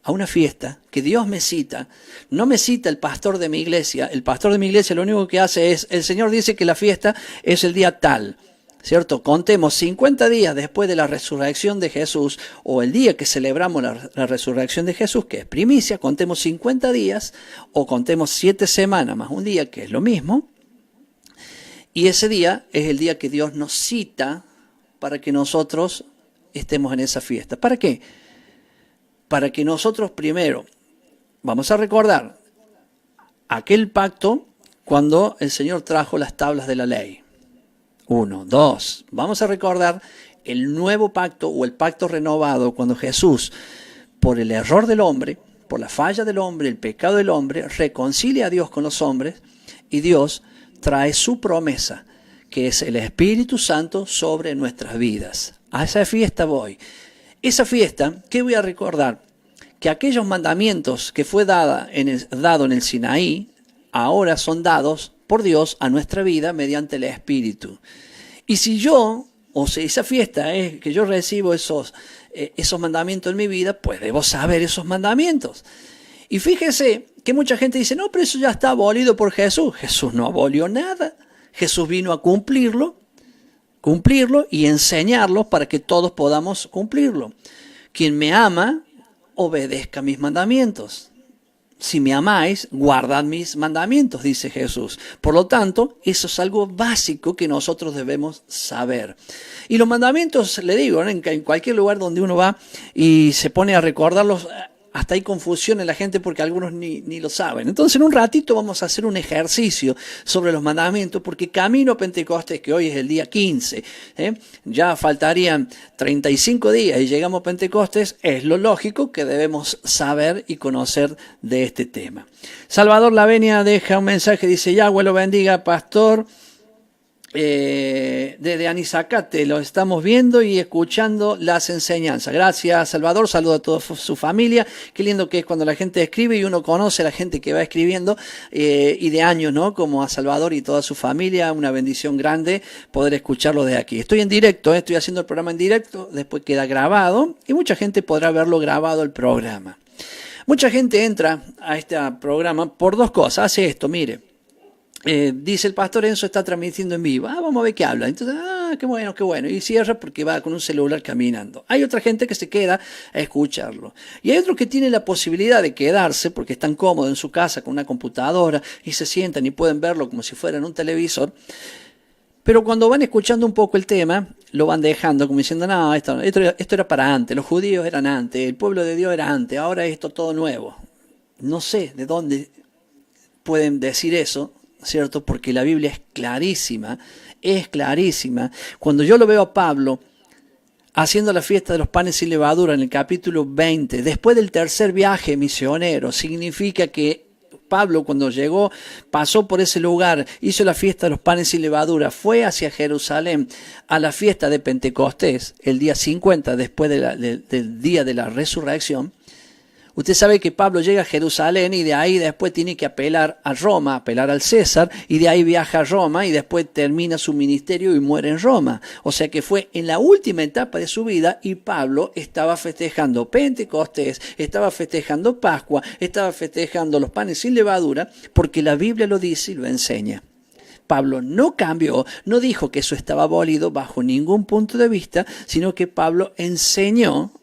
a una fiesta, que Dios me cita. No me cita el pastor de mi iglesia. El pastor de mi iglesia lo único que hace es, el Señor dice que la fiesta es el día tal, ¿cierto? Contemos 50 días después de la resurrección de Jesús, o el día que celebramos la resurrección de Jesús, que es primicia, contemos 50 días, o contemos 7 semanas más un día, que es lo mismo. Y ese día es el día que Dios nos cita para que nosotros estemos en esa fiesta. ¿Para qué? Para que nosotros primero vamos a recordar aquel pacto cuando el Señor trajo las tablas de la ley. 1, 2. Vamos a recordar el nuevo pacto o el pacto renovado cuando Jesús, por el error del hombre, por la falla del hombre, el pecado del hombre, reconcilia a Dios con los hombres y Dios trae su promesa, que es el Espíritu Santo sobre nuestras vidas. A esa fiesta voy. Esa fiesta, ¿qué voy a recordar? Que aquellos mandamientos que fue dado en el Sinaí, ahora son dados por Dios a nuestra vida mediante el Espíritu. Y si yo, o sea, esa fiesta es que yo recibo esos mandamientos en mi vida, pues debo saber esos mandamientos. Y fíjese que mucha gente dice, no, pero eso ya está abolido por Jesús. Jesús no abolió nada. Jesús vino a cumplirlo y enseñarlo para que todos podamos cumplirlo. Quien me ama, obedezca mis mandamientos. si me amáis, guardad mis mandamientos, dice Jesús. Por lo tanto, eso es algo básico que nosotros debemos saber. Y los mandamientos, le digo, ¿no? En cualquier lugar donde uno va y se pone a recordarlos, hasta hay confusión en la gente porque algunos ni lo saben. Entonces, en un ratito vamos a hacer un ejercicio sobre los mandamientos, porque camino a Pentecostés, que hoy es el día 15, ya faltarían 35 días y llegamos a Pentecostés, es lo lógico que debemos saber y conocer de este tema. Salvador Lavenia deja un mensaje, dice: Yahweh lo bendiga, pastor. Desde Anizacate lo estamos viendo y escuchando las enseñanzas. Gracias, Salvador, saludo a toda su familia. Qué lindo que es cuando la gente escribe y uno conoce a la gente que va escribiendo, y de años, ¿no? Como a Salvador y toda su familia, una bendición grande poder escucharlo de aquí. Estoy en directo, estoy haciendo el programa en directo, después queda grabado y mucha gente podrá verlo grabado el programa. Mucha gente entra a este programa por dos cosas. Hace esto, mire. Dice: el pastor Enzo está transmitiendo en vivo. Vamos a ver qué habla. Entonces, qué bueno, qué bueno. Y cierra porque va con un celular caminando. Hay otra gente que se queda a escucharlo. Y hay otros que tienen la posibilidad de quedarse porque están cómodos en su casa con una computadora y se sientan y pueden verlo como si fuera en un televisor. Pero cuando van escuchando un poco el tema, lo van dejando como diciendo: no, esto era para antes. Los judíos eran antes. El pueblo de Dios era antes. Ahora es esto todo nuevo. No sé de dónde pueden decir eso, ¿cierto? Porque la Biblia es clarísima. Cuando yo lo veo a Pablo haciendo la fiesta de los panes sin levadura en el capítulo 20, después del tercer viaje misionero, significa que Pablo, cuando llegó, pasó por ese lugar, hizo la fiesta de los panes sin levadura, fue hacia Jerusalén a la fiesta de Pentecostés, el día 50 después del día de la resurrección. Usted sabe que Pablo llega a Jerusalén y de ahí después tiene que apelar a Roma, apelar al César, y de ahí viaja a Roma y después termina su ministerio y muere en Roma. O sea que fue en la última etapa de su vida y Pablo estaba festejando Pentecostés, estaba festejando Pascua, estaba festejando los panes sin levadura, porque la Biblia lo dice y lo enseña. Pablo no cambió, no dijo que eso estaba abolido bajo ningún punto de vista, sino que Pablo enseñó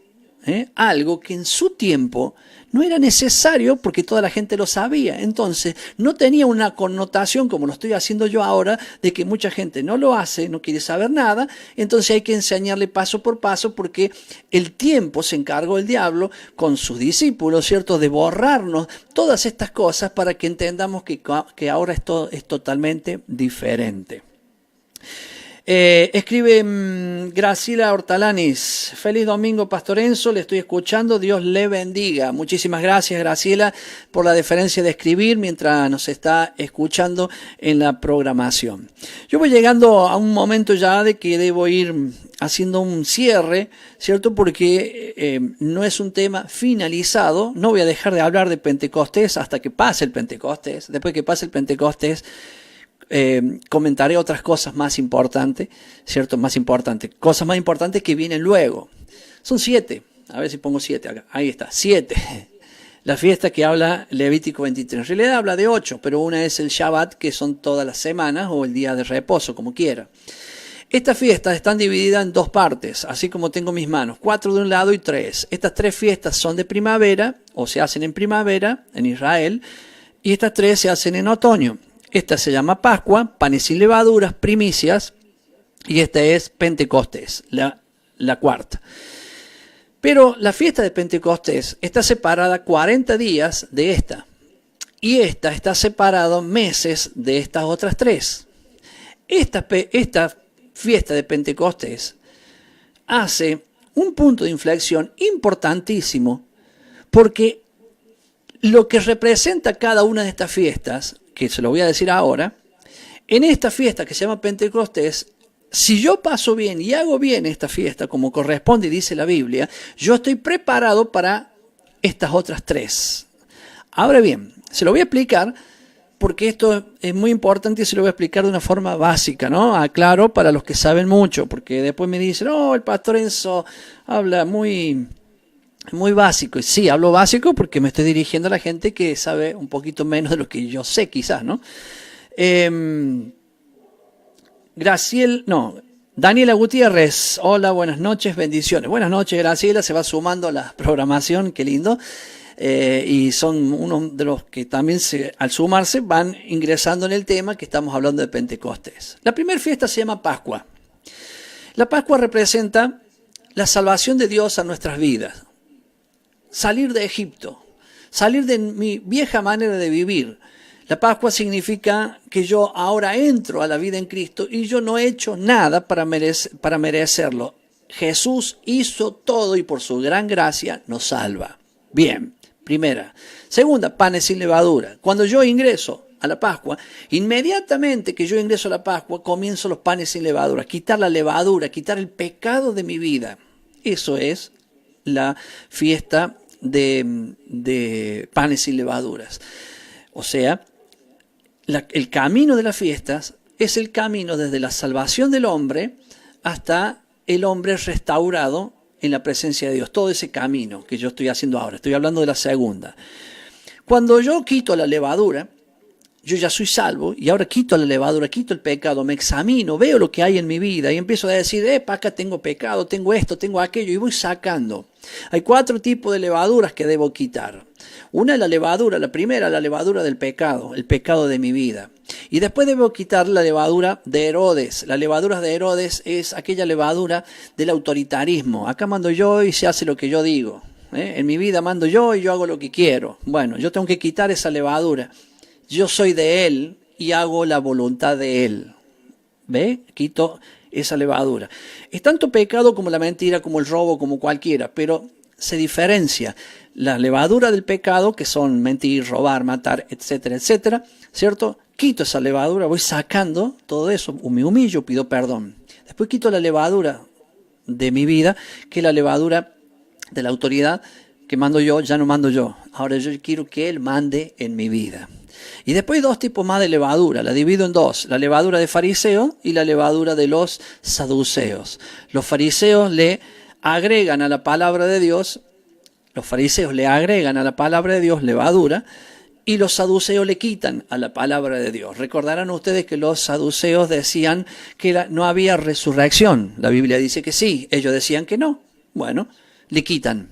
algo que en su tiempo no era necesario porque toda la gente lo sabía. Entonces no tenía una connotación como lo estoy haciendo yo ahora, de que mucha gente no lo hace, no quiere saber nada. Entonces hay que enseñarle paso por paso, porque el tiempo se encargó el diablo con sus discípulos, ¿cierto?, de borrarnos todas estas cosas para que entendamos que ahora esto es totalmente diferente. Escribe Graciela Hortalanis: feliz domingo, Pastor Enzo, le estoy escuchando, Dios le bendiga. Muchísimas gracias, Graciela, por la deferencia de escribir mientras nos está escuchando en la programación. Yo voy llegando a un momento ya de que debo ir haciendo un cierre, ¿cierto? Porque no es un tema finalizado. No voy a dejar de hablar de Pentecostés hasta que pase el Pentecostés. Después que pase el Pentecostés, comentaré otras cosas más importantes, ¿cierto? Cosas más importantes que vienen luego. Son 7. A ver si pongo 7 acá. Ahí está, 7. La fiesta que habla Levítico 23. En realidad habla de 8, pero una es el Shabbat, que son todas las semanas, o el día de reposo, como quiera. Estas fiestas están divididas en 2 partes, así como tengo mis manos, 4 de un lado y 3. Estas 3 fiestas son de primavera, o se hacen en primavera, en Israel, y estas 3 se hacen en otoño. Esta se llama Pascua, panes sin levaduras, primicias, y esta es Pentecostés, la cuarta. Pero la fiesta de Pentecostés está separada 40 días de esta, y esta está separada meses de estas otras 3. Esta fiesta de Pentecostés hace un punto de inflexión importantísimo, porque lo que representa cada una de estas fiestas, que se lo voy a decir ahora, en esta fiesta que se llama Pentecostés, si yo paso bien y hago bien esta fiesta como corresponde y dice la Biblia, yo estoy preparado para estas otras 3. Ahora bien, se lo voy a explicar porque esto es muy importante y se lo voy a explicar de una forma básica, ¿no? Aclaro para los que saben mucho, porque después me dicen: oh, el pastor Enzo habla muy básico. Y sí, hablo básico porque me estoy dirigiendo a la gente que sabe un poquito menos de lo que yo sé, quizás, ¿no? Daniela Gutiérrez: hola, buenas noches, bendiciones. Buenas noches, Graciela, se va sumando a la programación, qué lindo. y son uno de los que también al sumarse van ingresando en el tema que estamos hablando de Pentecostés. La primera fiesta se llama Pascua. La Pascua representa la salvación de Dios a nuestras vidas. Salir de Egipto, salir de mi vieja manera de vivir. La Pascua significa que yo ahora entro a la vida en Cristo y yo no he hecho nada para merecerlo. Jesús hizo todo y por su gran gracia nos salva. Bien, primera. Segunda, panes sin levadura. Cuando yo ingreso a la Pascua, inmediatamente que yo ingreso a la Pascua, comienzo los panes sin levadura. Quitar la levadura, quitar el pecado de mi vida. Eso es la fiesta de panes sin levaduras. O sea, el camino de las fiestas es el camino desde la salvación del hombre hasta el hombre restaurado en la presencia de Dios. Todo ese camino que yo estoy haciendo ahora. Estoy hablando de la segunda. Cuando yo quito la levadura, yo ya soy salvo y ahora quito la levadura, quito el pecado, me examino, veo lo que hay en mi vida y empiezo a decir, acá tengo pecado, tengo esto, tengo aquello y voy sacando. Hay 4 tipos de levaduras que debo quitar. Una es la levadura, la primera, la levadura del pecado, el pecado de mi vida. Y después debo quitar la levadura de Herodes. La levadura de Herodes es aquella levadura del autoritarismo. Acá mando yo y se hace lo que yo digo. En mi vida mando yo y yo hago lo que quiero. Bueno, yo tengo que quitar esa levadura. Yo soy de Él y hago la voluntad de Él. ¿Ve? Quito esa levadura. Es tanto pecado como la mentira, como el robo, como cualquiera, pero se diferencia la levadura del pecado, que son mentir, robar, matar, etcétera, etcétera, ¿cierto? Quito esa levadura, voy sacando todo eso, me humillo, pido perdón. Después quito la levadura de mi vida, que es la levadura de la autoridad, que mando yo, ya no mando yo. Ahora yo quiero que Él mande en mi vida. Y después hay 2 tipos más de levadura, la divido en 2, la levadura de fariseo y la levadura de los saduceos. Los fariseos le agregan a la palabra de Dios, levadura, y los saduceos le quitan a la palabra de Dios. Recordarán ustedes que los saduceos decían que no había resurrección. La Biblia dice que sí, ellos decían que no. Bueno, le quitan.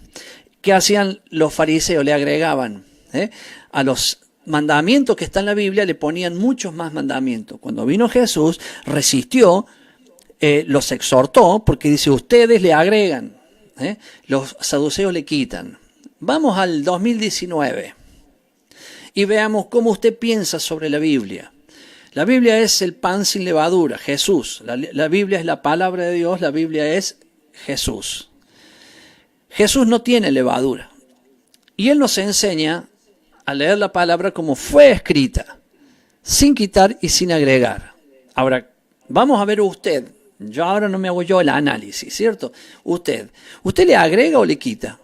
¿Qué hacían los fariseos? Le agregaban a los mandamientos que están en la Biblia, le ponían muchos más mandamientos. Cuando vino Jesús, resistió, los exhortó, porque dice, ustedes le agregan, los saduceos le quitan. Vamos al 2019 y veamos cómo usted piensa sobre la Biblia. La Biblia es el pan sin levadura, Jesús. La Biblia es la palabra de Dios, la Biblia es Jesús. Jesús no tiene levadura. Y Él nos enseña a leer la palabra como fue escrita, sin quitar y sin agregar. Ahora, vamos a ver usted. Yo ahora no me hago yo el análisis, ¿cierto? ¿Usted le agrega o le quita?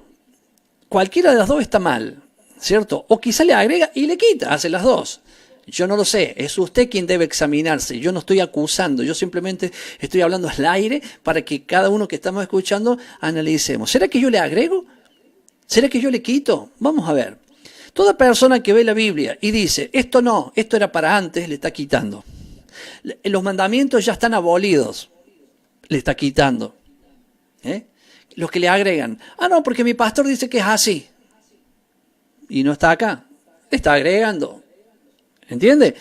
Cualquiera de las 2 está mal, ¿cierto? O quizá le agrega y le quita, hace las 2. Yo no lo sé, es usted quien debe examinarse. Yo no estoy acusando, yo simplemente estoy hablando al aire para que cada uno que estamos escuchando analicemos. ¿Será que yo le agrego? ¿Será que yo le quito? Vamos a ver. Toda persona que ve la Biblia y dice, esto no, esto era para antes, le está quitando. Los mandamientos ya están abolidos, le está quitando. Los que le agregan, no, porque mi pastor dice que es así. Y no está acá, le está agregando. ¿Entiende?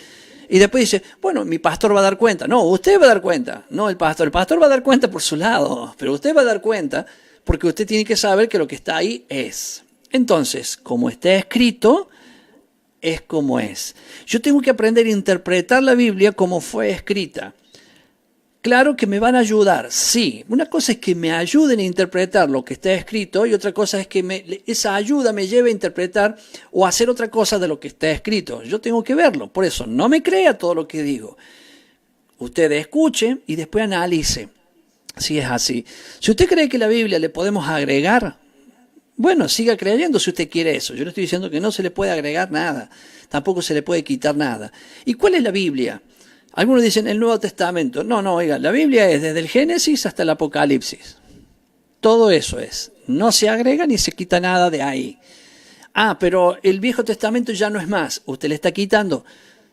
Y después dice, bueno, mi pastor va a dar cuenta. No, usted va a dar cuenta. No, el pastor va a dar cuenta por su lado. Pero usted va a dar cuenta porque usted tiene que saber que lo que está ahí es. Entonces, como está escrito, es como es. Yo tengo que aprender a interpretar la Biblia como fue escrita. Claro que me van a ayudar, sí. Una cosa es que me ayuden a interpretar lo que está escrito y otra cosa es que esa ayuda me lleve a interpretar o a hacer otra cosa de lo que está escrito. Yo tengo que verlo. Por eso, no me crea todo lo que digo. Usted escuche y después analice si es así. Si usted cree que la Biblia le podemos agregar, bueno, siga creyendo si usted quiere eso. Yo le estoy diciendo que no se le puede agregar nada, tampoco se le puede quitar nada. ¿Y cuál es la Biblia? Algunos dicen el Nuevo Testamento. No, oiga, la Biblia es desde el Génesis hasta el Apocalipsis. Todo eso es. No se agrega ni se quita nada de ahí. Pero el Viejo Testamento ya no es más. Usted le está quitando,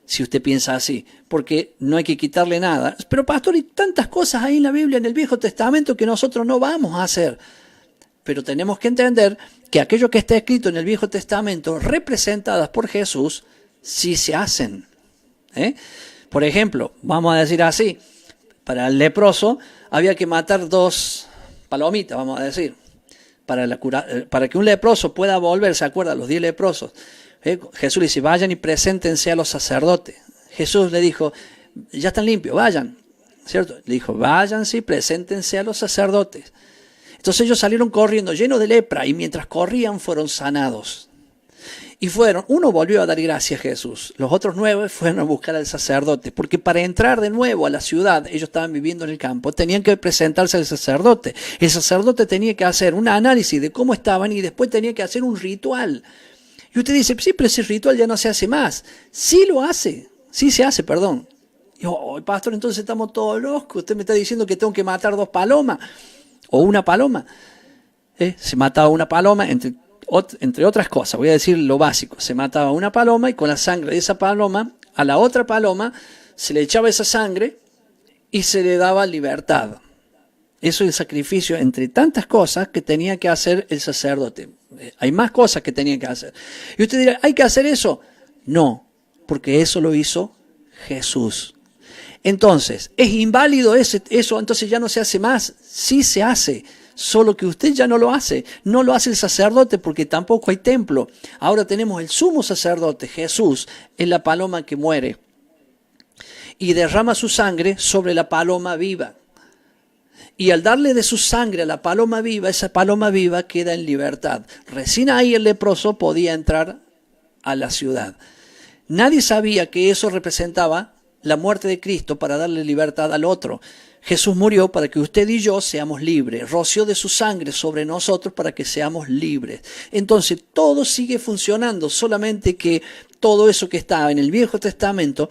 si usted piensa así, porque no hay que quitarle nada. Pero pastor, hay tantas cosas ahí en la Biblia, en el Viejo Testamento, que nosotros no vamos a hacer. Pero tenemos que entender que aquello que está escrito en el Viejo Testamento, representadas por Jesús, sí se hacen. Por ejemplo, vamos a decir así, para el leproso había que matar 2 palomitas, vamos a decir, para que un leproso pueda volver. ¿Se acuerdan? Los 10 leprosos. Jesús le dice, vayan y preséntense a los sacerdotes. Jesús le dijo, ya están limpios, vayan. ¿Cierto? Le dijo, váyanse y preséntense a los sacerdotes. Entonces ellos salieron corriendo llenos de lepra y mientras corrían fueron sanados. Y uno volvió a dar gracias a Jesús, los otros 9 fueron a buscar al sacerdote, porque para entrar de nuevo a la ciudad, ellos estaban viviendo en el campo, tenían que presentarse al sacerdote. El sacerdote tenía que hacer un análisis de cómo estaban y después tenía que hacer un ritual. Y usted dice, sí, pero ese ritual ya no se hace más. Sí se hace, perdón. Y yo, pastor, entonces estamos todos locos, usted me está diciendo que tengo que matar 2 palomas, o una paloma. Se mataba una paloma entre otras cosas, voy a decir lo básico. Se mataba una paloma y con la sangre de esa paloma, a la otra paloma se le echaba esa sangre y se le daba libertad. Eso es el sacrificio entre tantas cosas que tenía que hacer el sacerdote. Hay más cosas que tenía que hacer. Y usted dirá, ¿hay que hacer eso? No, porque eso lo hizo Jesús. Entonces, ¿es inválido eso? Entonces ya no se hace más. Sí se hace. Solo que usted ya no lo hace. No lo hace el sacerdote porque tampoco hay templo. Ahora tenemos el sumo sacerdote, Jesús, es la paloma que muere. Y derrama su sangre sobre la paloma viva. Y al darle de su sangre a la paloma viva, esa paloma viva queda en libertad. Recién ahí el leproso podía entrar a la ciudad. Nadie sabía que eso representaba la muerte de Cristo para darle libertad al otro. Jesús murió para que usted y yo seamos libres. Roció de su sangre sobre nosotros para que seamos libres. Entonces todo sigue funcionando, solamente que todo eso que está en el Viejo Testamento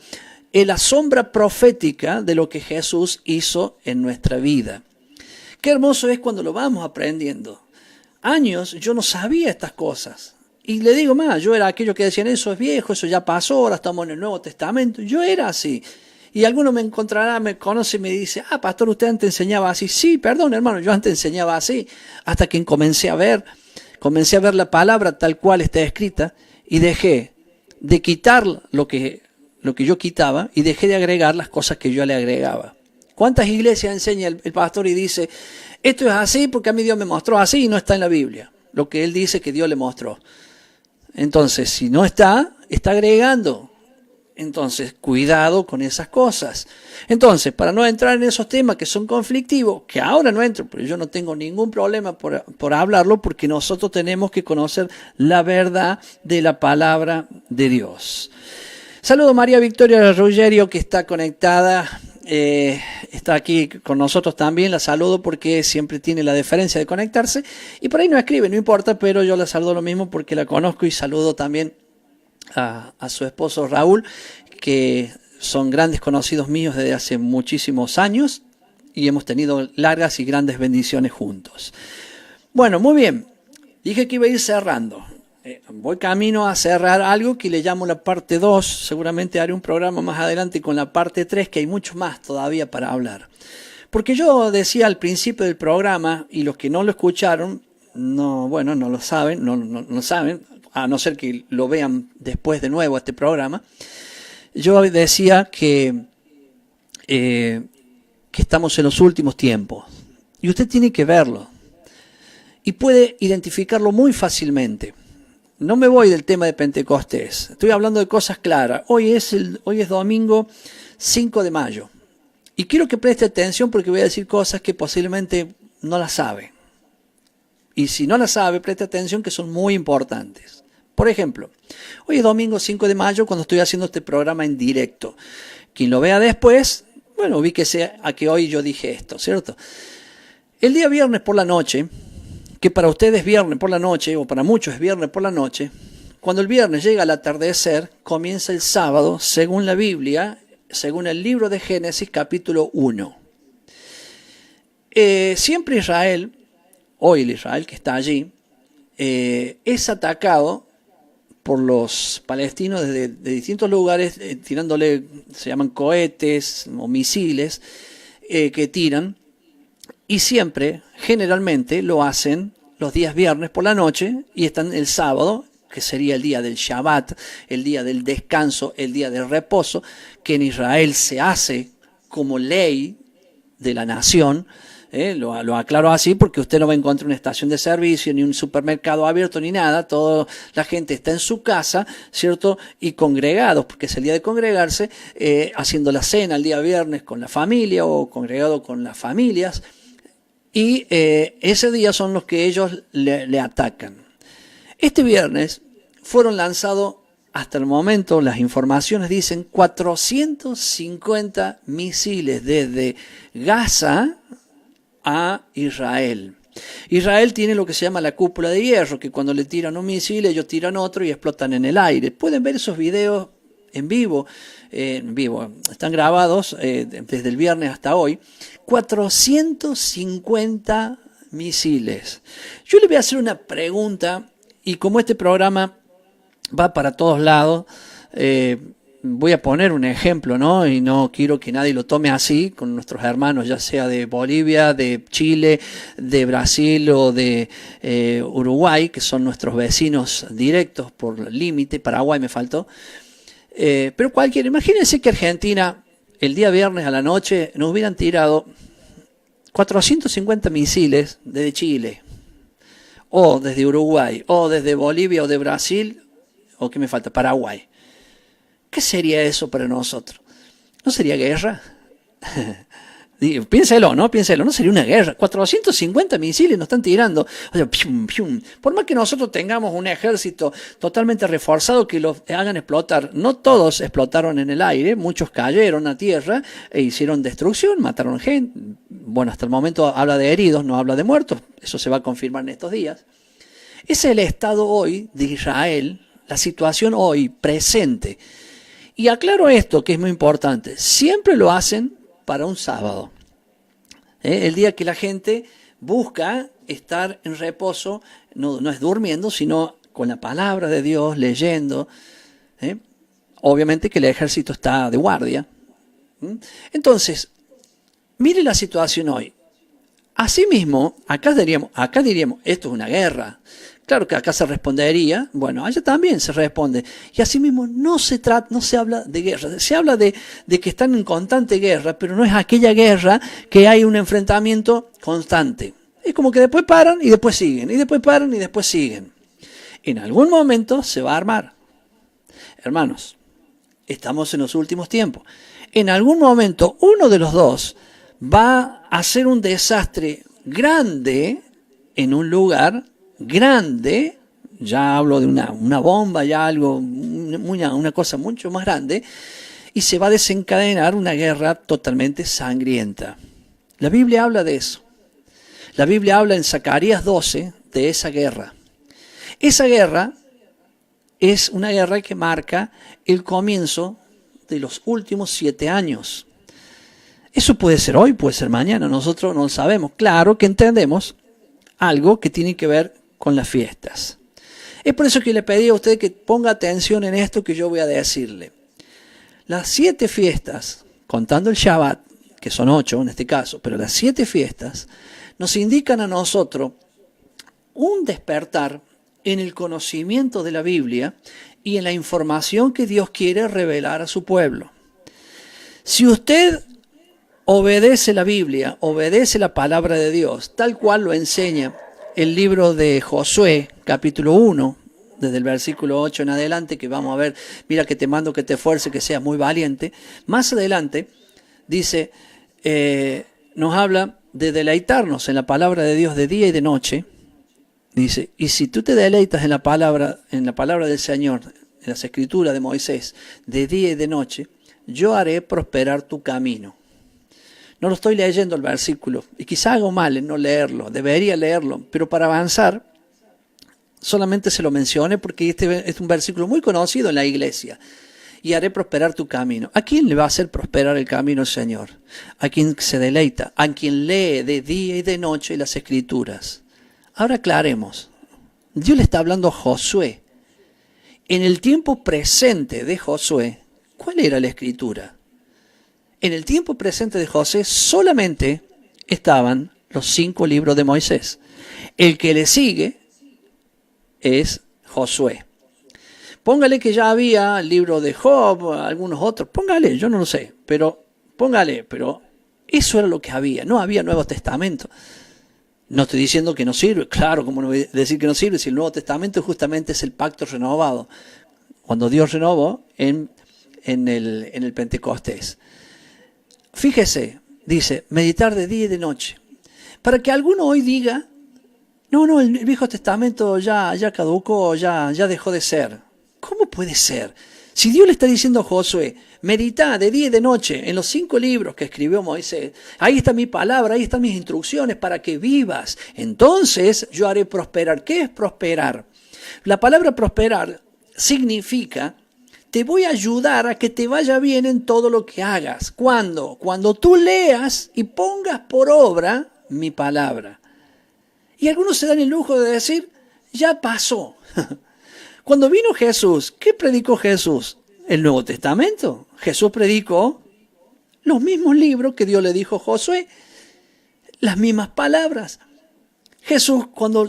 es la sombra profética de lo que Jesús hizo en nuestra vida. Qué hermoso es cuando lo vamos aprendiendo. Años yo no sabía estas cosas. Y le digo más, yo era aquello que decían, eso es viejo, eso ya pasó, ahora estamos en el Nuevo Testamento. Yo era así. Y alguno me encontrará, me conoce y me dice, pastor, usted antes enseñaba así. Sí, perdón, hermano, yo antes enseñaba así. Hasta que comencé a ver la palabra tal cual está escrita y dejé de quitar lo que yo quitaba y dejé de agregar las cosas que yo le agregaba. ¿Cuántas iglesias enseña el pastor y dice, esto es así porque a mí Dios me mostró así y no está en la Biblia? Lo que él dice que Dios le mostró. Entonces, si no está agregando. Entonces, cuidado con esas cosas. Entonces, para no entrar en esos temas que son conflictivos, que ahora no entro, pero yo no tengo ningún problema por hablarlo, porque nosotros tenemos que conocer la verdad de la palabra de Dios. Saludo a María Victoria Ruggerio, que está conectada, está aquí con nosotros también. La saludo porque siempre tiene la deferencia de conectarse. Y por ahí no escribe, no importa, pero yo la saludo lo mismo porque la conozco y saludo también a su esposo Raúl, que son grandes conocidos míos desde hace muchísimos años y hemos tenido largas y grandes bendiciones juntos. Bueno, muy bien, dije que iba a ir cerrando. Voy camino a cerrar algo que le llamo la parte 2, seguramente haré un programa más adelante con la parte 3, que hay mucho más todavía para hablar. Porque yo decía al principio del programa, y los que no lo escucharon, no lo saben, no saben, a no ser que lo vean después de nuevo este programa. Yo decía que estamos en los últimos tiempos. Y usted tiene que verlo. Y puede identificarlo muy fácilmente. No me voy del tema de Pentecostés. Estoy hablando de cosas claras. Hoy es domingo 5 de mayo. Y quiero que preste atención porque voy a decir cosas que posiblemente no las sabe. Y si no las sabe, preste atención que son muy importantes. Por ejemplo, hoy es domingo 5 de mayo cuando estoy haciendo este programa en directo. Quien lo vea después, bueno, ubíquese a que hoy yo dije esto, ¿cierto? El día viernes por la noche, que para ustedes es viernes por la noche, o para muchos es viernes por la noche, cuando el viernes llega al atardecer, comienza el sábado, según la Biblia, según el libro de Génesis, capítulo 1. Siempre Israel, hoy el Israel que está allí, es atacado por los palestinos de distintos lugares, tirándole, se llaman cohetes o misiles, que tiran, y siempre, generalmente, lo hacen los días viernes por la noche y están el sábado, que sería el día del Shabbat, el día del descanso, el día del reposo, que en Israel se hace como ley de la nación. Lo aclaro así porque usted no va a encontrar una estación de servicio, ni un supermercado abierto, ni nada. Toda la gente está en su casa, ¿cierto? Y congregados, porque es el día de congregarse, haciendo la cena el día viernes con la familia o congregado con las familias. Y ese día son los que ellos le atacan. Este viernes fueron lanzados, hasta el momento, las informaciones dicen 450 misiles desde Gaza a Israel. Israel tiene lo que se llama la cúpula de hierro, que cuando le tiran un misil, ellos tiran otro y explotan en el aire. Pueden ver esos videos en vivo, están grabados desde el viernes hasta hoy. 450 misiles. Yo le voy a hacer una pregunta, y como este programa va para todos lados, voy a poner un ejemplo, ¿no? Y no quiero que nadie lo tome así, con nuestros hermanos, ya sea de Bolivia, de Chile, de Brasil o de Uruguay, que son nuestros vecinos directos por límite. Paraguay me faltó. Pero cualquiera, imagínense que Argentina, el día viernes a la noche, nos hubieran tirado 450 misiles desde Chile, o desde Uruguay, o desde Bolivia, o de Brasil, o ¿qué me falta? Paraguay. ¿Qué sería eso para nosotros? ¿No sería guerra? Piénselo, ¿no? Piénselo, no sería una guerra. 450 misiles nos están tirando. O sea, pium, pium. Por más que nosotros tengamos un ejército totalmente reforzado que los hagan explotar, no todos explotaron en el aire, muchos cayeron a tierra e hicieron destrucción, mataron gente. Bueno, hasta el momento habla de heridos, no habla de muertos. Eso se va a confirmar en estos días. Ese es el estado hoy de Israel, la situación hoy, presente. Y aclaro esto, que es muy importante. Siempre lo hacen para un sábado. El día que la gente busca estar en reposo, no es durmiendo, sino con la palabra de Dios, leyendo. Obviamente que el ejército está de guardia. Entonces, mire la situación hoy. Asimismo, acá diríamos, esto es una guerra. Claro que acá se respondería, bueno, allá también se responde. Y asimismo no se habla de guerra, se habla de que están en constante guerra, pero no es aquella guerra que hay un enfrentamiento constante. Es como que después paran y después siguen, y después paran y después siguen. En algún momento se va a armar. Hermanos, estamos en los últimos tiempos. En algún momento uno de los dos va a hacer un desastre grande en un lugar grande, ya hablo de una bomba, ya algo, una cosa mucho más grande, y se va a desencadenar una guerra totalmente sangrienta. La Biblia habla de eso. La Biblia habla en Zacarías 12 de esa guerra. Esa guerra es una guerra que marca el comienzo de los últimos 7 años. Eso puede ser hoy, puede ser mañana, nosotros no lo sabemos. Claro que entendemos algo que tiene que ver con las fiestas. Es por eso que le pedí a usted que ponga atención en esto que yo voy a decirle. Las 7 fiestas, contando el Shabbat, que son 8 en este caso, pero las 7 fiestas nos indican a nosotros un despertar en el conocimiento de la Biblia y en la información que Dios quiere revelar a su pueblo. Si usted obedece la Biblia, obedece la palabra de Dios, tal cual lo enseña el libro de Josué, capítulo 1, desde el versículo 8 en adelante, que vamos a ver, mira que te mando que te esfuerces, que seas muy valiente. Más adelante dice, nos habla de deleitarnos en la palabra de Dios de día y de noche. Dice, y si tú te deleitas en la palabra del Señor, en las escrituras de Moisés, de día y de noche, yo haré prosperar tu camino. No lo estoy leyendo el versículo, y quizá hago mal en no leerlo, debería leerlo, pero para avanzar solamente se lo mencioné porque este es un versículo muy conocido en la iglesia. Y haré prosperar tu camino. ¿A quién le va a hacer prosperar el camino el Señor? A quien se deleita, a quien lee de día y de noche las escrituras. Ahora aclaremos, Dios le está hablando a Josué. En el tiempo presente de Josué, ¿cuál era la escritura? En el tiempo presente de José solamente estaban los 5 libros de Moisés. El que le sigue es Josué. Póngale que ya había el libro de Job, algunos otros. Póngale, yo no lo sé, pero eso era lo que había. No había Nuevo Testamento. No estoy diciendo que no sirve. Claro, como no voy a decir que no sirve si el Nuevo Testamento justamente es el pacto renovado. Cuando Dios renovó en el Pentecostés. Fíjese, dice, meditar de día y de noche. Para que alguno hoy diga, no, el Viejo Testamento ya caducó, ya dejó de ser. ¿Cómo puede ser? Si Dios le está diciendo a Josué, medita de día y de noche en los 5 libros que escribió Moisés, ahí está mi palabra, ahí están mis instrucciones para que vivas. Entonces yo haré prosperar. ¿Qué es prosperar? La palabra prosperar significa, te voy a ayudar a que te vaya bien en todo lo que hagas. ¿Cuándo? Cuando tú leas y pongas por obra mi palabra. Y algunos se dan el lujo de decir, ya pasó. Cuando vino Jesús, ¿qué predicó Jesús? El Nuevo Testamento. Jesús predicó los mismos libros que Dios le dijo a Josué, las mismas palabras. Jesús cuando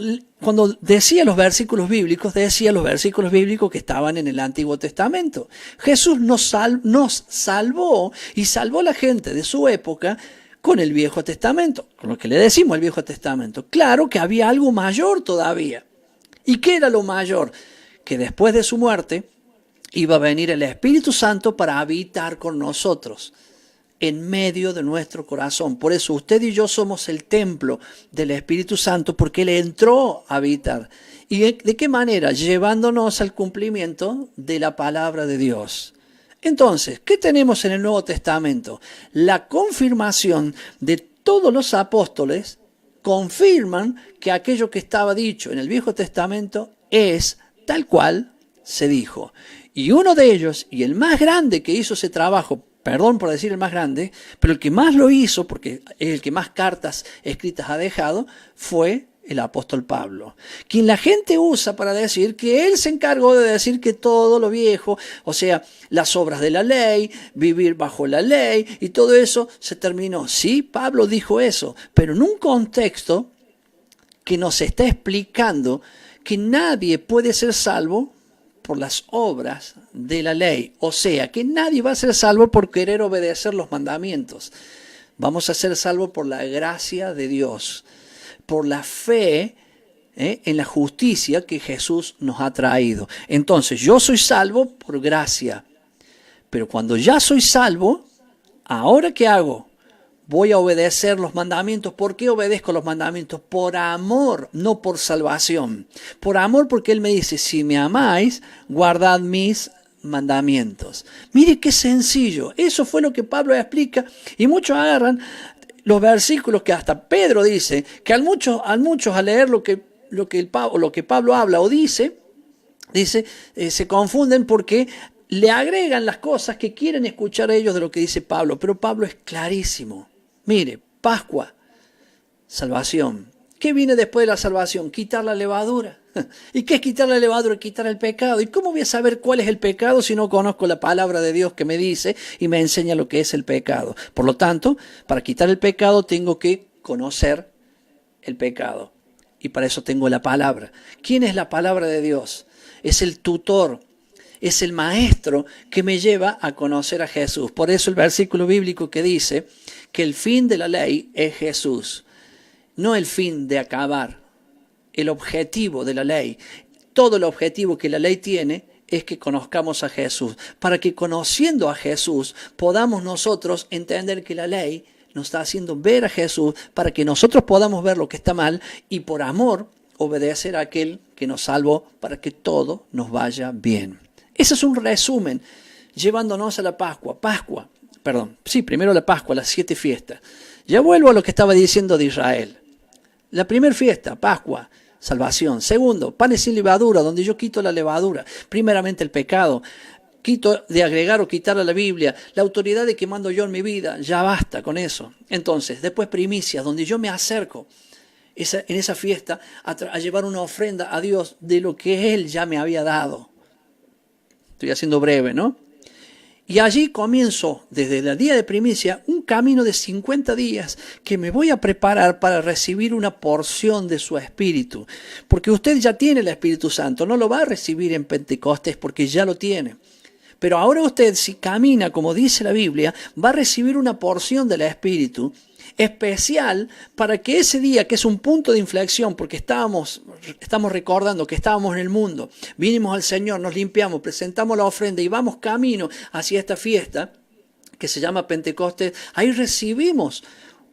decía los versículos bíblicos que estaban en el Antiguo Testamento. Jesús nos salvó y salvó a la gente de su época con el Viejo Testamento, con lo que le decimos el Viejo Testamento. Claro que había algo mayor todavía. ¿Y qué era lo mayor? Que después de su muerte iba a venir el Espíritu Santo para habitar con nosotros en medio de nuestro corazón. Por eso usted y yo somos el templo del Espíritu Santo, porque Él entró a habitar. ¿Y de qué manera? Llevándonos al cumplimiento de la palabra de Dios. Entonces, ¿qué tenemos en el Nuevo Testamento? La confirmación de todos los apóstoles confirman que aquello que estaba dicho en el Viejo Testamento es tal cual se dijo. Y uno de ellos, y el más grande que hizo ese trabajo, perdón por decir el más grande, pero el que más lo hizo, porque es el que más cartas escritas ha dejado, fue el apóstol Pablo, quien la gente usa para decir que él se encargó de decir que todo lo viejo, o sea, las obras de la ley, vivir bajo la ley y todo eso se terminó. Sí, Pablo dijo eso, pero en un contexto que nos está explicando que nadie puede ser salvo por las obras de la ley. O sea, que nadie va a ser salvo por querer obedecer los mandamientos. Vamos a ser salvos por la gracia de Dios, por la fe en la justicia que Jesús nos ha traído. Entonces, yo soy salvo por gracia. Pero cuando ya soy salvo, ¿ahora qué hago? Voy a obedecer los mandamientos. ¿Por qué obedezco los mandamientos? Por amor, no por salvación. Por amor, porque Él me dice, si me amáis, guardad mis mandamientos. Mire qué sencillo. Eso fue lo que Pablo explica. Y muchos agarran los versículos que hasta Pedro dice, que a muchos al leer lo que Pablo habla o dice, se confunden porque le agregan las cosas que quieren escuchar ellos de lo que dice Pablo. Pero Pablo es clarísimo. Mire, Pascua, salvación. ¿Qué viene después de la salvación? Quitar la levadura. ¿Y qué es quitar la levadura? Quitar el pecado. ¿Y cómo voy a saber cuál es el pecado si no conozco la palabra de Dios que me dice y me enseña lo que es el pecado? Por lo tanto, para quitar el pecado tengo que conocer el pecado. Y para eso tengo la palabra. ¿Quién es la palabra de Dios? Es el tutor. Es el maestro que me lleva a conocer a Jesús. Por eso el versículo bíblico que dice que el fin de la ley es Jesús. No el fin de acabar. El objetivo de la ley. Todo el objetivo que la ley tiene es que conozcamos a Jesús. Para que conociendo a Jesús podamos nosotros entender que la ley nos está haciendo ver a Jesús para que nosotros podamos ver lo que está mal y por amor obedecer a aquel que nos salvó para que todo nos vaya bien. Ese es un resumen, llevándonos a la Pascua. Primero la Pascua, las 7 fiestas. Ya vuelvo a lo que estaba diciendo de Israel. La primera fiesta, Pascua, salvación. Segundo, panes sin levadura, donde yo quito la levadura. Primeramente el pecado. Quito de agregar o quitar a la Biblia la autoridad de que mando yo en mi vida. Ya basta con eso. Entonces, después primicias, donde yo me acerco en esa fiesta a llevar una ofrenda a Dios de lo que Él ya me había dado. Estoy haciendo breve, ¿no? Y allí comienzo, desde el día de primicia, un camino de 50 días que me voy a preparar para recibir una porción de su Espíritu. Porque usted ya tiene el Espíritu Santo, no lo va a recibir en Pentecostés porque ya lo tiene. Pero ahora usted, si camina como dice la Biblia, va a recibir una porción del Espíritu especial para que ese día, que es un punto de inflexión, porque estamos recordando que estábamos en el mundo, vinimos al Señor, nos limpiamos, presentamos la ofrenda y vamos camino hacia esta fiesta que se llama Pentecostés, ahí recibimos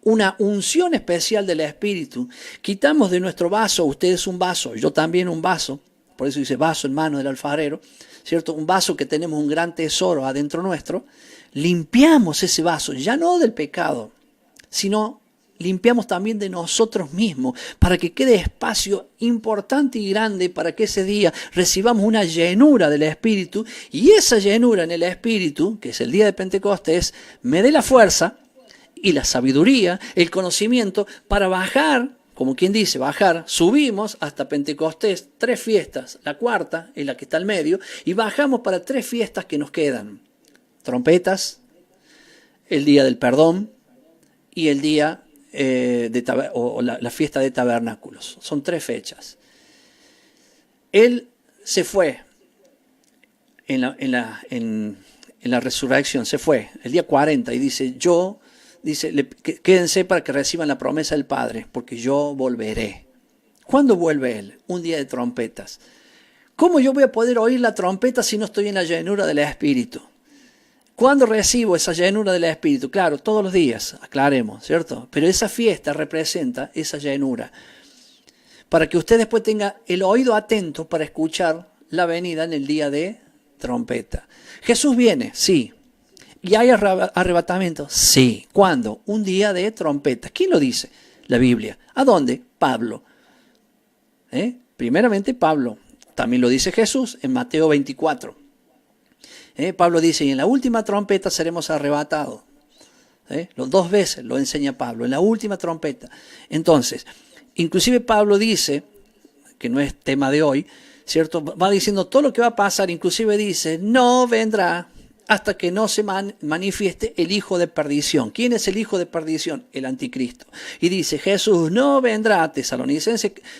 una unción especial del Espíritu. Quitamos de nuestro vaso, usted es un vaso, yo también un vaso, por eso dice vaso en mano del alfarero, ¿cierto? Un vaso que tenemos un gran tesoro adentro nuestro, limpiamos ese vaso, ya no del pecado, sino limpiamos también de nosotros mismos, para que quede espacio importante y grande para que ese día recibamos una llenura del Espíritu, y esa llenura en el Espíritu, que es el día de Pentecostés, me dé la fuerza y la sabiduría, el conocimiento para bajar, como quien dice, bajar, subimos hasta Pentecostés, 3 fiestas, la cuarta es la que está al medio, y bajamos para 3 fiestas que nos quedan: trompetas, el día del perdón, y el día la fiesta de tabernáculos. Son 3 fechas. Él se fue en la resurrección, se fue el día 40 y dice, quédense para que reciban la promesa del Padre, porque yo volveré. ¿Cuándo vuelve Él? Un día de trompetas. ¿Cómo yo voy a poder oír la trompeta si no estoy en la llenura del Espíritu? ¿Cuándo recibo esa llenura del Espíritu? Claro, todos los días, aclaremos, ¿cierto? Pero esa fiesta representa esa llenura, para que usted después tenga el oído atento para escuchar la venida en el día de trompeta. Jesús viene, sí. ¿Y hay arrebatamiento? Sí. ¿Cuándo? Un día de trompeta. ¿Quién lo dice? La Biblia. ¿A dónde? Pablo. Primeramente Pablo. También lo dice Jesús en Mateo 24. Pablo dice, y en la última trompeta seremos arrebatados. Los 2 veces lo enseña Pablo, en la última trompeta. Entonces, inclusive Pablo dice, que no es tema de hoy, ¿cierto? Va diciendo todo lo que va a pasar, inclusive dice, no vendrá hasta que no se manifieste el hijo de perdición. ¿Quién es el hijo de perdición? El anticristo. Y dice, Jesús no vendrá,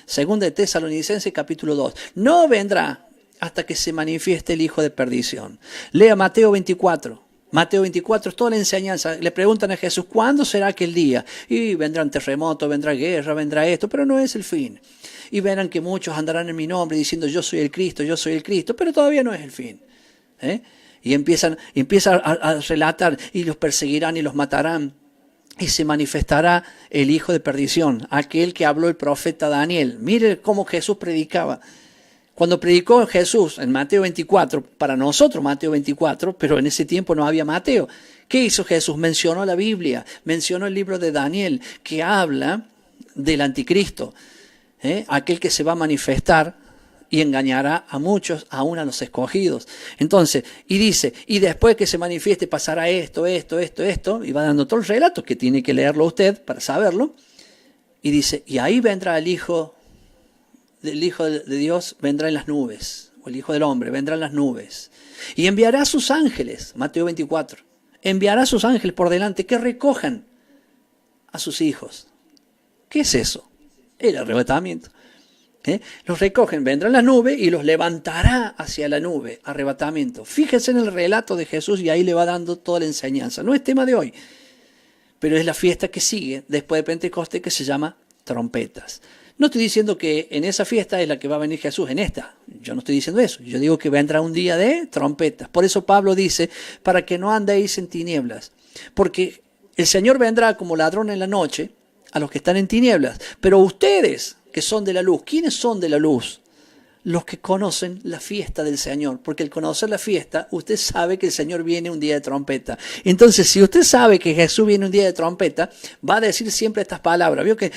segunda de Tesalonicenses capítulo 2, no vendrá hasta que se manifieste el hijo de perdición. Lea Mateo 24. Mateo 24 es toda la enseñanza. Le preguntan a Jesús, ¿cuándo será aquel día? Y vendrán terremotos, vendrá guerra, vendrá esto, pero no es el fin. Y verán que muchos andarán en mi nombre diciendo, yo soy el Cristo, pero todavía no es el fin. Y empiezan a relatar, y los perseguirán y los matarán. Y se manifestará el hijo de perdición, aquel que habló el profeta Daniel. Mire cómo Jesús predicaba. Cuando predicó Jesús en Mateo 24, para nosotros Mateo 24, pero en ese tiempo no había Mateo. ¿Qué hizo Jesús? Mencionó la Biblia, mencionó el libro de Daniel, que habla del anticristo, aquel que se va a manifestar y engañará a muchos, aún a los escogidos. Entonces, y dice, y después que se manifieste pasará esto, y va dando todo el relato, que tiene que leerlo usted para saberlo, y dice, y ahí vendrá el Hijo de Dios, vendrá en las nubes, o el Hijo del Hombre vendrá en las nubes, y enviará a sus ángeles, Mateo 24, enviará a sus ángeles por delante que recojan a sus hijos. ¿Qué es eso? El arrebatamiento. Los recogen, vendrán las nubes y los levantará hacia la nube, arrebatamiento. Fíjese en el relato de Jesús y ahí le va dando toda la enseñanza. No es tema de hoy, pero es la fiesta que sigue después de Pentecostés, que se llama trompetas. No estoy diciendo que en esa fiesta es la que va a venir Jesús, en esta. Yo no estoy diciendo eso. Yo digo que vendrá un día de trompetas. Por eso Pablo dice, para que no andéis en tinieblas. Porque el Señor vendrá como ladrón en la noche a los que están en tinieblas. Pero ustedes que son de la luz, ¿quiénes son de la luz? Los que conocen la fiesta del Señor. Porque al conocer la fiesta, usted sabe que el Señor viene un día de trompeta. Entonces, si usted sabe que Jesús viene un día de trompeta, va a decir siempre estas palabras. Vio que,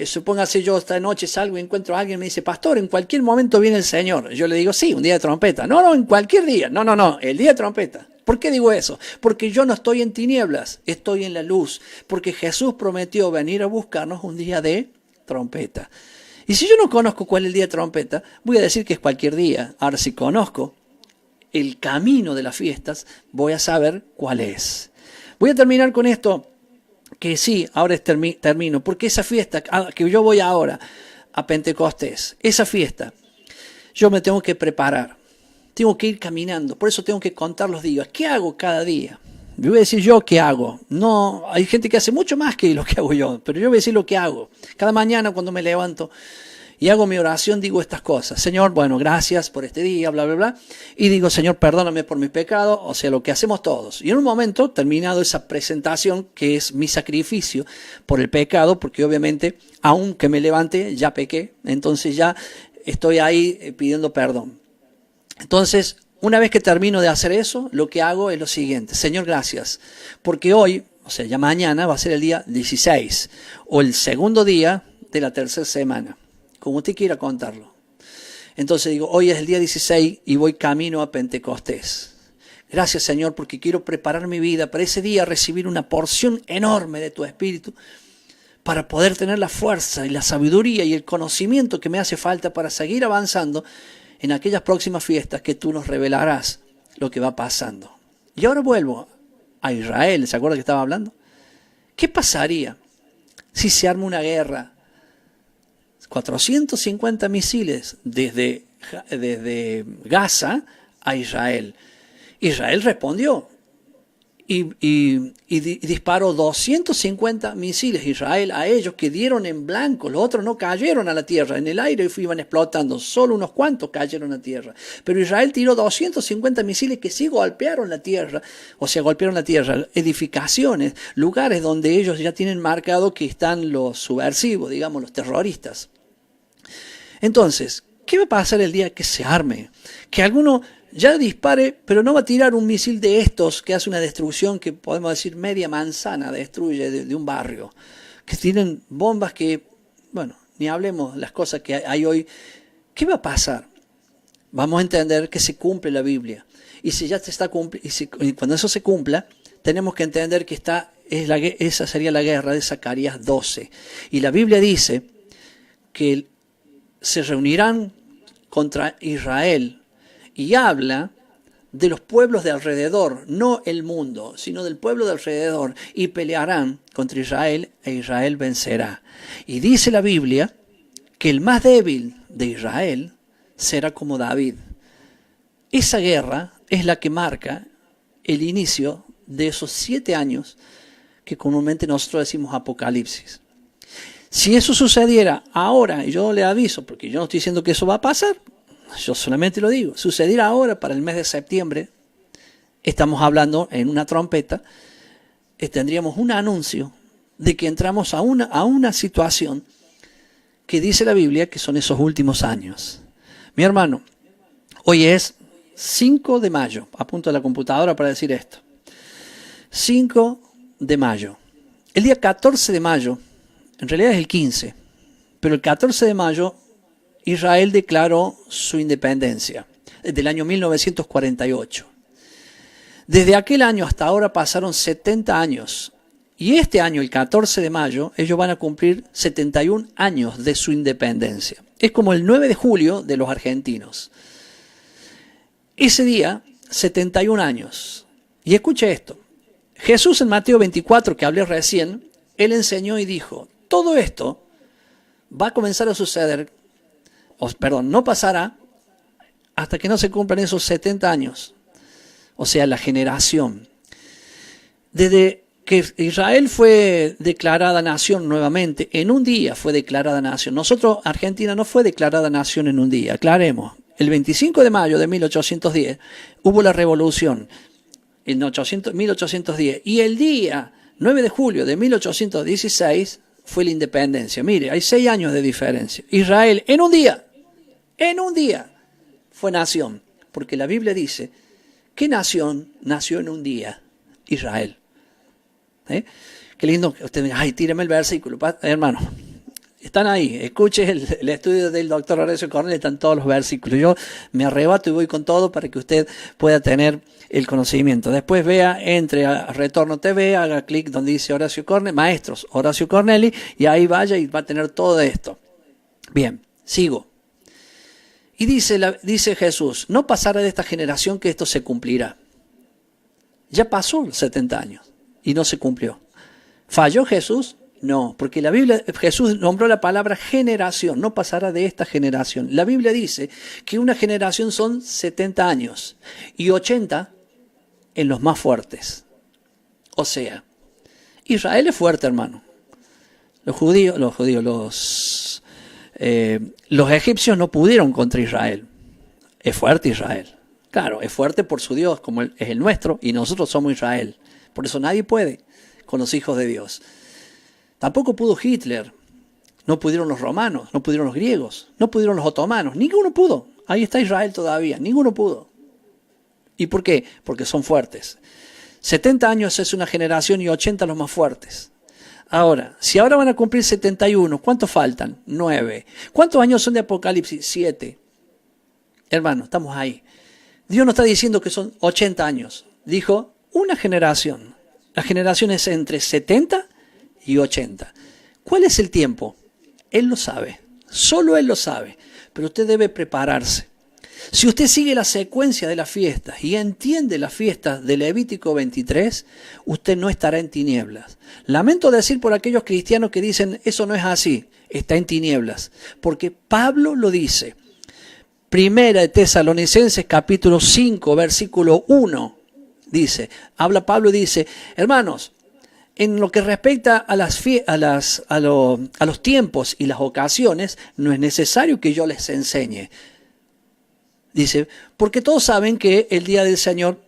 supóngase yo esta noche salgo y encuentro a alguien y me dice, pastor, en cualquier momento viene el Señor. Yo le digo, sí, un día de trompeta. No, en cualquier día. No, el día de trompeta. ¿Por qué digo eso? Porque yo no estoy en tinieblas, estoy en la luz. Porque Jesús prometió venir a buscarnos un día de trompeta. Y si yo no conozco cuál es el día de trompeta, voy a decir que es cualquier día. Ahora, si conozco el camino de las fiestas, voy a saber cuál es. Voy a terminar con esto, que sí, ahora termino, porque esa fiesta que yo voy ahora a Pentecostés, esa fiesta, yo me tengo que preparar, tengo que ir caminando, por eso tengo que contar los días. ¿Qué hago cada día? Yo voy a decir yo qué hago. No, hay gente que hace mucho más que lo que hago yo, pero yo voy a decir lo que hago. Cada mañana cuando me levanto y hago mi oración, digo estas cosas. Señor, bueno, gracias por este día, bla, bla, bla. Y digo, Señor, perdóname por mis pecados, o sea, lo que hacemos todos. Y en un momento, terminado esa presentación, que es mi sacrificio por el pecado, porque obviamente, aunque me levante, ya pequé, entonces ya estoy ahí pidiendo perdón. Entonces, una vez que termino de hacer eso, lo que hago es lo siguiente. Señor, gracias, porque hoy, o sea, ya mañana va a ser el día 16, o el segundo día de la tercera semana, como usted quiera contarlo. Entonces digo, hoy es el día 16 y voy camino a Pentecostés. Gracias, Señor, porque quiero preparar mi vida para ese día recibir una porción enorme de tu Espíritu, para poder tener la fuerza y la sabiduría y el conocimiento que me hace falta para seguir avanzando en aquellas próximas fiestas que tú nos revelarás lo que va pasando. Y ahora vuelvo a Israel, ¿se acuerda que estaba hablando? ¿Qué pasaría si se arma una guerra? 450 misiles desde Gaza a Israel. Israel respondió y disparó 250 misiles Israel a ellos, que dieron en blanco. Los otros no cayeron a la tierra, en el aire iban explotando, solo unos cuantos cayeron a tierra. Pero Israel tiró 250 misiles que sí golpearon la tierra, o sea, golpearon la tierra, edificaciones, lugares donde ellos ya tienen marcado que están los subversivos, digamos, los terroristas. Entonces, ¿qué va a pasar el día que se arme? Que alguno ya dispare, pero no va a tirar un misil de estos que hace una destrucción que podemos decir media manzana destruye de un barrio. Que tienen bombas que, bueno, ni hablemos las cosas que hay hoy. ¿Qué va a pasar? Vamos a entender que se cumple la Biblia. Y si ya se está y cuando eso se cumpla, tenemos que entender que esa sería la guerra de Zacarías 12. Y la Biblia dice que se reunirán contra Israel. Y habla de los pueblos de alrededor, no el mundo, sino del pueblo de alrededor, y pelearán contra Israel, e Israel vencerá. Y dice la Biblia que el más débil de Israel será como David. Esa guerra es la que marca el inicio de esos 7 años que comúnmente nosotros decimos Apocalipsis. Si eso sucediera ahora, y yo le aviso, porque yo no estoy diciendo que eso va a pasar, yo solamente lo digo, sucediera ahora para el mes de septiembre, estamos hablando en una trompeta, tendríamos un anuncio de que entramos a una situación que dice la Biblia que son esos últimos años. Mi hermano, hoy es 5 de mayo, apunto a la computadora para decir esto, 5 de mayo. El día 14 de mayo, en realidad es el 15, pero el 14 de mayo Israel declaró su independencia, desde el año 1948. Desde aquel año hasta ahora pasaron 70 años. Y este año, el 14 de mayo, ellos van a cumplir 71 años de su independencia. Es como el 9 de julio de los argentinos. Ese día, 71 años. Y escuche esto. Jesús en Mateo 24, que hablé recién, él enseñó y dijo, todo esto va a comenzar a suceder, no pasará hasta que no se cumplan esos 70 años. O sea, la generación. Desde que Israel fue declarada nación nuevamente, en un día fue declarada nación. Nosotros, Argentina, no fue declarada nación en un día, aclaremos. El 25 de mayo de 1810 hubo la revolución, en 1810. Y el día 9 de julio de 1816 fue la independencia. Mire, hay 6 años de diferencia. Israel, en un día, fue nación. Porque la Biblia dice, ¿qué nación nació en un día? Israel. Qué lindo que usted me diga, ay, tíreme el versículo. Hermano, están ahí. Escuche el estudio del doctor Horacio Cornelli, están todos los versículos. Yo me arrebato y voy con todo para que usted pueda tener el conocimiento. Después entre a Retorno TV, haga clic donde dice Horacio Cornelli, Maestros Horacio Cornelli, y ahí vaya y va a tener todo esto. Bien, sigo. Y dice Jesús, no pasará de esta generación que esto se cumplirá. Ya pasó los 70 años y no se cumplió. ¿Falló Jesús? No, porque la Biblia, Jesús nombró la palabra generación, no pasará de esta generación. La Biblia dice que una generación son 70 años y 80 en los más fuertes. O sea, Israel es fuerte, hermano. Los egipcios no pudieron contra Israel. Es fuerte Israel. Claro, es fuerte por su Dios, como es el nuestro, y nosotros somos Israel. Por eso nadie puede con los hijos de Dios. Tampoco pudo Hitler. No pudieron los romanos, no pudieron los griegos, no pudieron los otomanos. Ninguno pudo. Ahí está Israel todavía. Ninguno pudo. ¿Y por qué? Porque son fuertes. 70 años es una generación y 80 los más fuertes. Ahora, si ahora van a cumplir 71, ¿cuántos faltan? 9. ¿Cuántos años son de Apocalipsis? 7. Hermano, estamos ahí. Dios no está diciendo que son 80 años. Dijo una generación. La generación es entre 70 y 80. ¿Cuál es el tiempo? Él lo sabe. Solo Él lo sabe. Pero usted debe prepararse. Si usted sigue la secuencia de las fiestas y entiende las fiestas de Levítico 23, usted no estará en tinieblas. Lamento decir por aquellos cristianos que dicen, eso no es así, está en tinieblas. Porque Pablo lo dice. Primera de Tesalonicenses capítulo 5, versículo 1, dice, habla Pablo y dice, hermanos, en lo que respecta a los tiempos y las ocasiones, no es necesario que yo les enseñe. Dice, porque todos saben que el día del Señor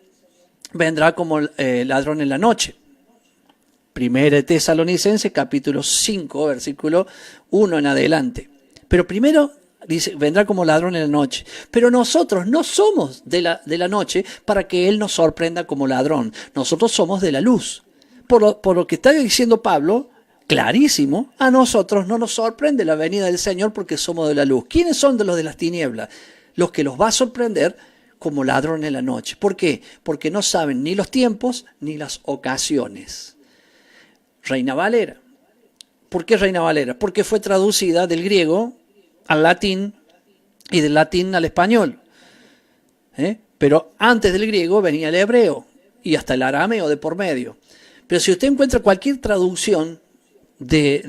vendrá como ladrón en la noche. Primera de Tesalonicenses, capítulo 5, versículo 1 en adelante. Pero primero dice, vendrá como ladrón en la noche. Pero nosotros no somos de la noche para que Él nos sorprenda como ladrón. Nosotros somos de la luz. Por lo que está diciendo Pablo, clarísimo, a nosotros no nos sorprende la venida del Señor porque somos de la luz. ¿Quiénes son de los de las tinieblas? Los que los va a sorprender como ladrón en la noche. ¿Por qué? Porque no saben ni los tiempos ni las ocasiones. Reina Valera. ¿Por qué Reina Valera? Porque fue traducida del griego al latín y del latín al español. Pero antes del griego venía el hebreo y hasta el arameo de por medio. Pero si usted encuentra cualquier traducción del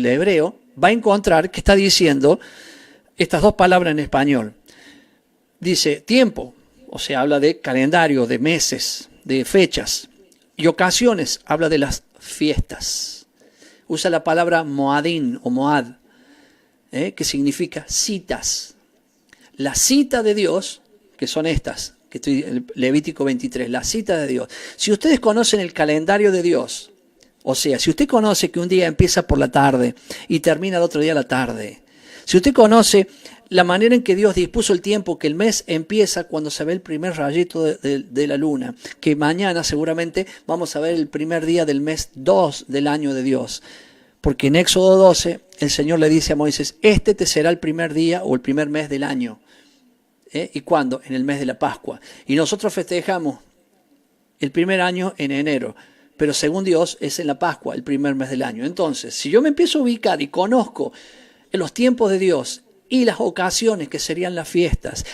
hebreo, va a encontrar que está diciendo estas dos palabras en español. Dice tiempo, o sea, habla de calendario, de meses, de fechas. Y ocasiones, habla de las fiestas. Usa la palabra moadín o moad, que significa citas. La cita de Dios, que son estas, que estoy en Levítico 23, la cita de Dios. Si ustedes conocen el calendario de Dios, o sea, si usted conoce que un día empieza por la tarde y termina el otro día a la tarde, si usted conoce la manera en que Dios dispuso el tiempo, que el mes empieza cuando se ve el primer rayito de la luna, que mañana seguramente vamos a ver el primer día del mes 2 del año de Dios. Porque en Éxodo 12 el Señor le dice a Moisés, este te será el primer día o el primer mes del año. ¿Y cuándo? En el mes de la Pascua. Y nosotros festejamos el primer año en enero. Pero según Dios es en la Pascua, el primer mes del año. Entonces, si yo me empiezo a ubicar y conozco los tiempos de Dios y las ocasiones que serían las fiestas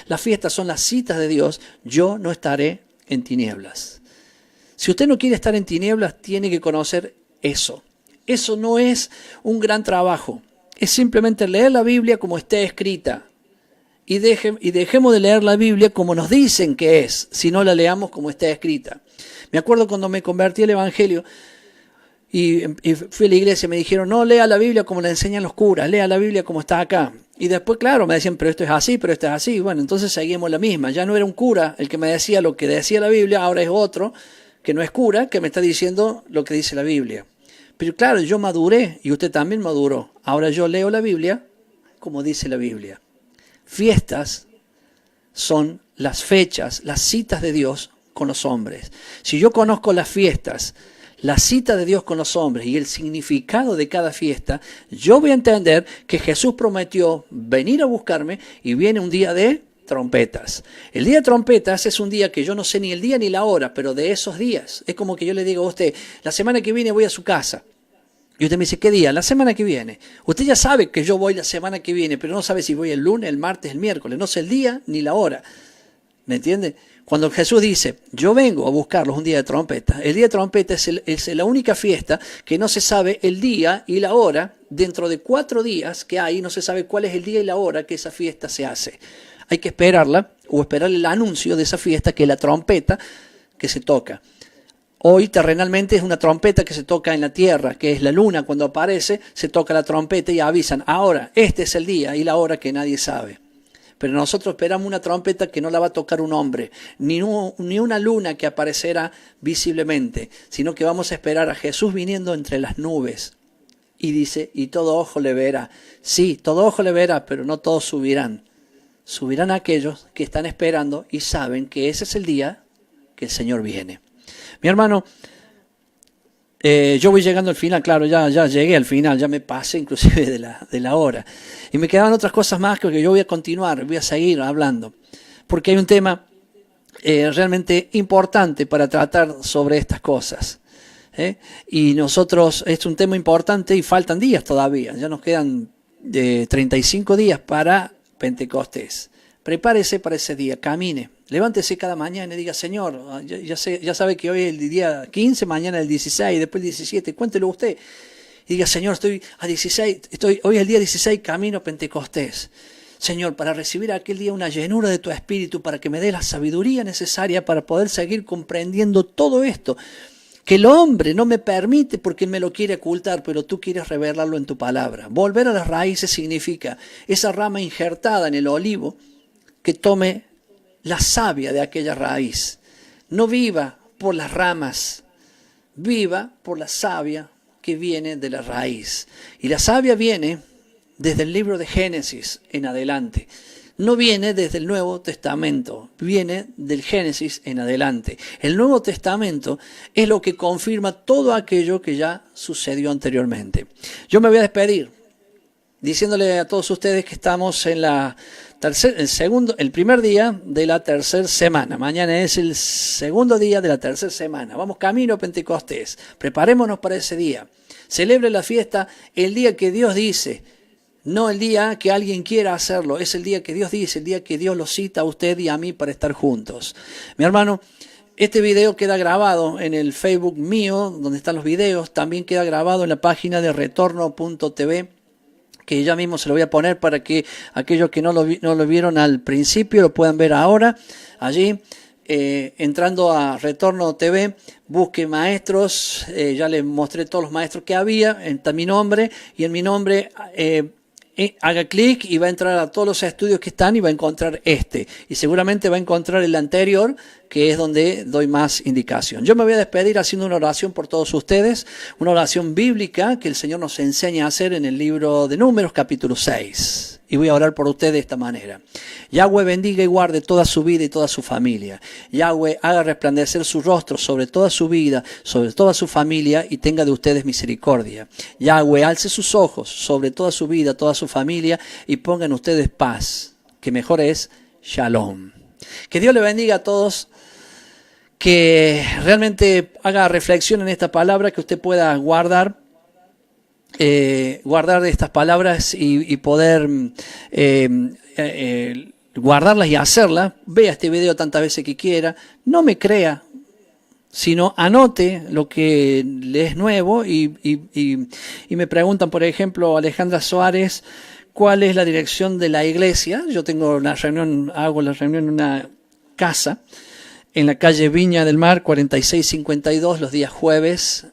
son las citas de Dios, yo no estaré en tinieblas. Si usted no quiere estar en tinieblas, tiene que conocer eso. Eso no es un gran trabajo. Es simplemente leer la Biblia como está escrita. Y dejemos de leer la Biblia como nos dicen que es, si no la leamos como está escrita. Me acuerdo cuando me convertí al Evangelio y fui a la iglesia, me dijeron, no lea la Biblia como la enseñan los curas, lea la Biblia como está acá. Y después, claro, me decían, pero esto es así, pero esto es así. Bueno, entonces seguimos la misma. Ya no era un cura el que me decía lo que decía la Biblia, ahora es otro que no es cura, que me está diciendo lo que dice la Biblia. Pero claro, yo maduré y usted también maduró. Ahora yo leo la Biblia como dice la Biblia. Fiestas son las fechas, las citas de Dios con los hombres. Si yo conozco las fiestas, la cita de Dios con los hombres y el significado de cada fiesta, yo voy a entender que Jesús prometió venir a buscarme y viene un día de trompetas. El día de trompetas es un día que yo no sé ni el día ni la hora, pero de esos días. Es como que yo le digo a usted, la semana que viene voy a su casa. Y usted me dice, ¿qué día? La semana que viene. Usted ya sabe que yo voy la semana que viene, pero no sabe si voy el lunes, el martes, el miércoles. No sé el día ni la hora. ¿Me entiende? Cuando Jesús dice, yo vengo a buscarlos un día de trompeta, el día de trompeta es la única fiesta que no se sabe el día y la hora. Dentro de 4 días que hay, no se sabe cuál es el día y la hora que esa fiesta se hace. Hay que esperarla o esperar el anuncio de esa fiesta, que es la trompeta que se toca. Hoy terrenalmente es una trompeta que se toca en la tierra, que es la luna. Cuando aparece, se toca la trompeta y avisan, ahora, este es el día y la hora que nadie sabe. Pero nosotros esperamos una trompeta que no la va a tocar un hombre, ni una luna que aparecerá visiblemente, sino que vamos a esperar a Jesús viniendo entre las nubes. Y dice, y todo ojo le verá. Sí, todo ojo le verá, pero no todos subirán. Subirán aquellos que están esperando y saben que ese es el día que el Señor viene. Mi hermano, yo voy llegando al final, claro, ya llegué al final, ya me pasé inclusive de la hora. Y me quedaban otras cosas más que yo voy a continuar, voy a seguir hablando. Porque hay un tema realmente importante para tratar sobre estas cosas. Y nosotros, es un tema importante y faltan días todavía. Ya nos quedan 35 días para Pentecostés. Prepárese para ese día, camine. Levántese cada mañana y diga, Señor, ya sabe que hoy es el día 15, mañana el 16, después el 17, cuéntelo usted. Y diga, Señor, hoy es el día 16, camino a Pentecostés. Señor, para recibir aquel día una llenura de tu espíritu, para que me dé la sabiduría necesaria para poder seguir comprendiendo todo esto, que el hombre no me permite porque él me lo quiere ocultar, pero tú quieres revelarlo en tu palabra. Volver a las raíces significa esa rama injertada en el olivo, que tome la savia de aquella raíz. No viva por las ramas, viva por la savia que viene de la raíz. Y la savia viene desde el libro de Génesis en adelante. No viene desde el Nuevo Testamento, viene del Génesis en adelante. El Nuevo Testamento es lo que confirma todo aquello que ya sucedió anteriormente. Yo me voy a despedir diciéndole a todos ustedes que estamos en el primer día de la tercera semana. Mañana es el segundo día de la tercera semana. Vamos camino a Pentecostés. Preparémonos para ese día. Celebre la fiesta el día que Dios dice. No el día que alguien quiera hacerlo. Es el día que Dios dice, el día que Dios lo cita a usted y a mí para estar juntos. Mi hermano, este video queda grabado en el Facebook mío, donde están los videos. También queda grabado en la página de retorno.tv. Que ya mismo se lo voy a poner para que aquellos que no lo vieron al principio lo puedan ver ahora. Allí, entrando a Retorno TV, busque maestros. Ya les mostré todos los maestros que había. Está mi nombre. Y en mi nombre haga clic y va a entrar a todos los estudios que están y va a encontrar este. Y seguramente va a encontrar el anterior, que es donde doy más indicación. Yo me voy a despedir haciendo una oración por todos ustedes, una oración bíblica que el Señor nos enseña a hacer en el libro de Números, capítulo 6. Y voy a orar por ustedes de esta manera. Yahweh bendiga y guarde toda su vida y toda su familia. Yahweh haga resplandecer su rostro sobre toda su vida, sobre toda su familia y tenga de ustedes misericordia. Yahweh alce sus ojos sobre toda su vida, toda su familia y ponga en ustedes paz, que mejor es Shalom. Que Dios le bendiga a todos. Que realmente haga reflexión en esta palabra, que usted pueda guardar de estas palabras y poder guardarlas y hacerlas. Vea este video tantas veces que quiera. No me crea, sino anote lo que le es nuevo y me preguntan, por ejemplo, Alejandra Suárez, ¿cuál es la dirección de la iglesia? Yo tengo hago la reunión en una casa en la calle Viña del Mar 4652 los días jueves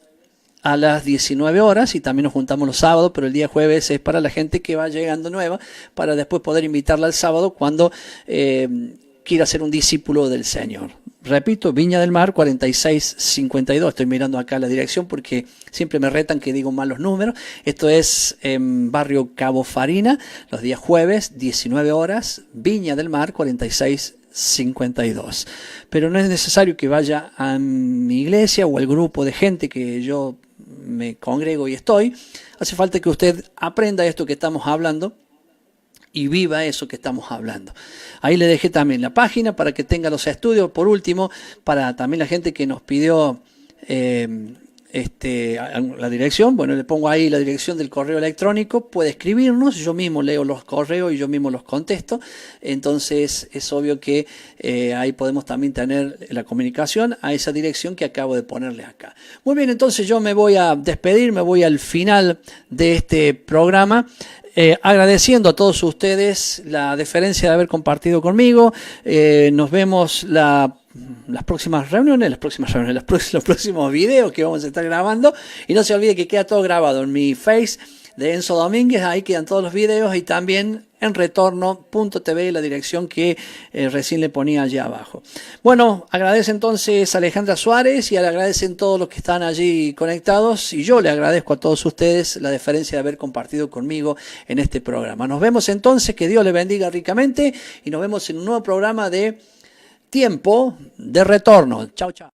a las 19 horas y también nos juntamos los sábados, pero el día jueves es para la gente que va llegando nueva, para después poder invitarla el sábado cuando quiera ser un discípulo del Señor. Repito, Viña del Mar 4652, estoy mirando acá la dirección porque siempre me retan que digo mal los números. Esto es en barrio Cabo Farina, los días jueves, 19 horas, Viña del Mar 4652. Pero no es necesario que vaya a mi iglesia o al grupo de gente que yo me congrego y estoy. Hace falta que usted aprenda esto que estamos hablando y viva eso que estamos hablando. Ahí le dejé también la página para que tenga los estudios. Por último, para también la gente que nos pidió la dirección, bueno, le pongo ahí la dirección del correo electrónico, puede escribirnos, yo mismo leo los correos y yo mismo los contesto, entonces es obvio que ahí podemos también tener la comunicación a esa dirección que acabo de ponerles acá. Muy bien, entonces yo me voy a despedir, me voy al final de este programa. Agradeciendo a todos ustedes la deferencia de haber compartido conmigo. Nos vemos las próximas reuniones, los próximos videos que vamos a estar grabando. Y no se olvide que queda todo grabado en mi Face de Enzo Domínguez. Ahí quedan todos los videos y también en retorno.tv, la dirección que recién le ponía allá abajo. Bueno, agradece entonces a Alejandra Suárez y le agradecen todos los que están allí conectados, y yo le agradezco a todos ustedes la deferencia de haber compartido conmigo en este programa. Nos vemos entonces, que Dios le bendiga ricamente, y nos vemos en un nuevo programa de Tiempo de Retorno. Chau, chau.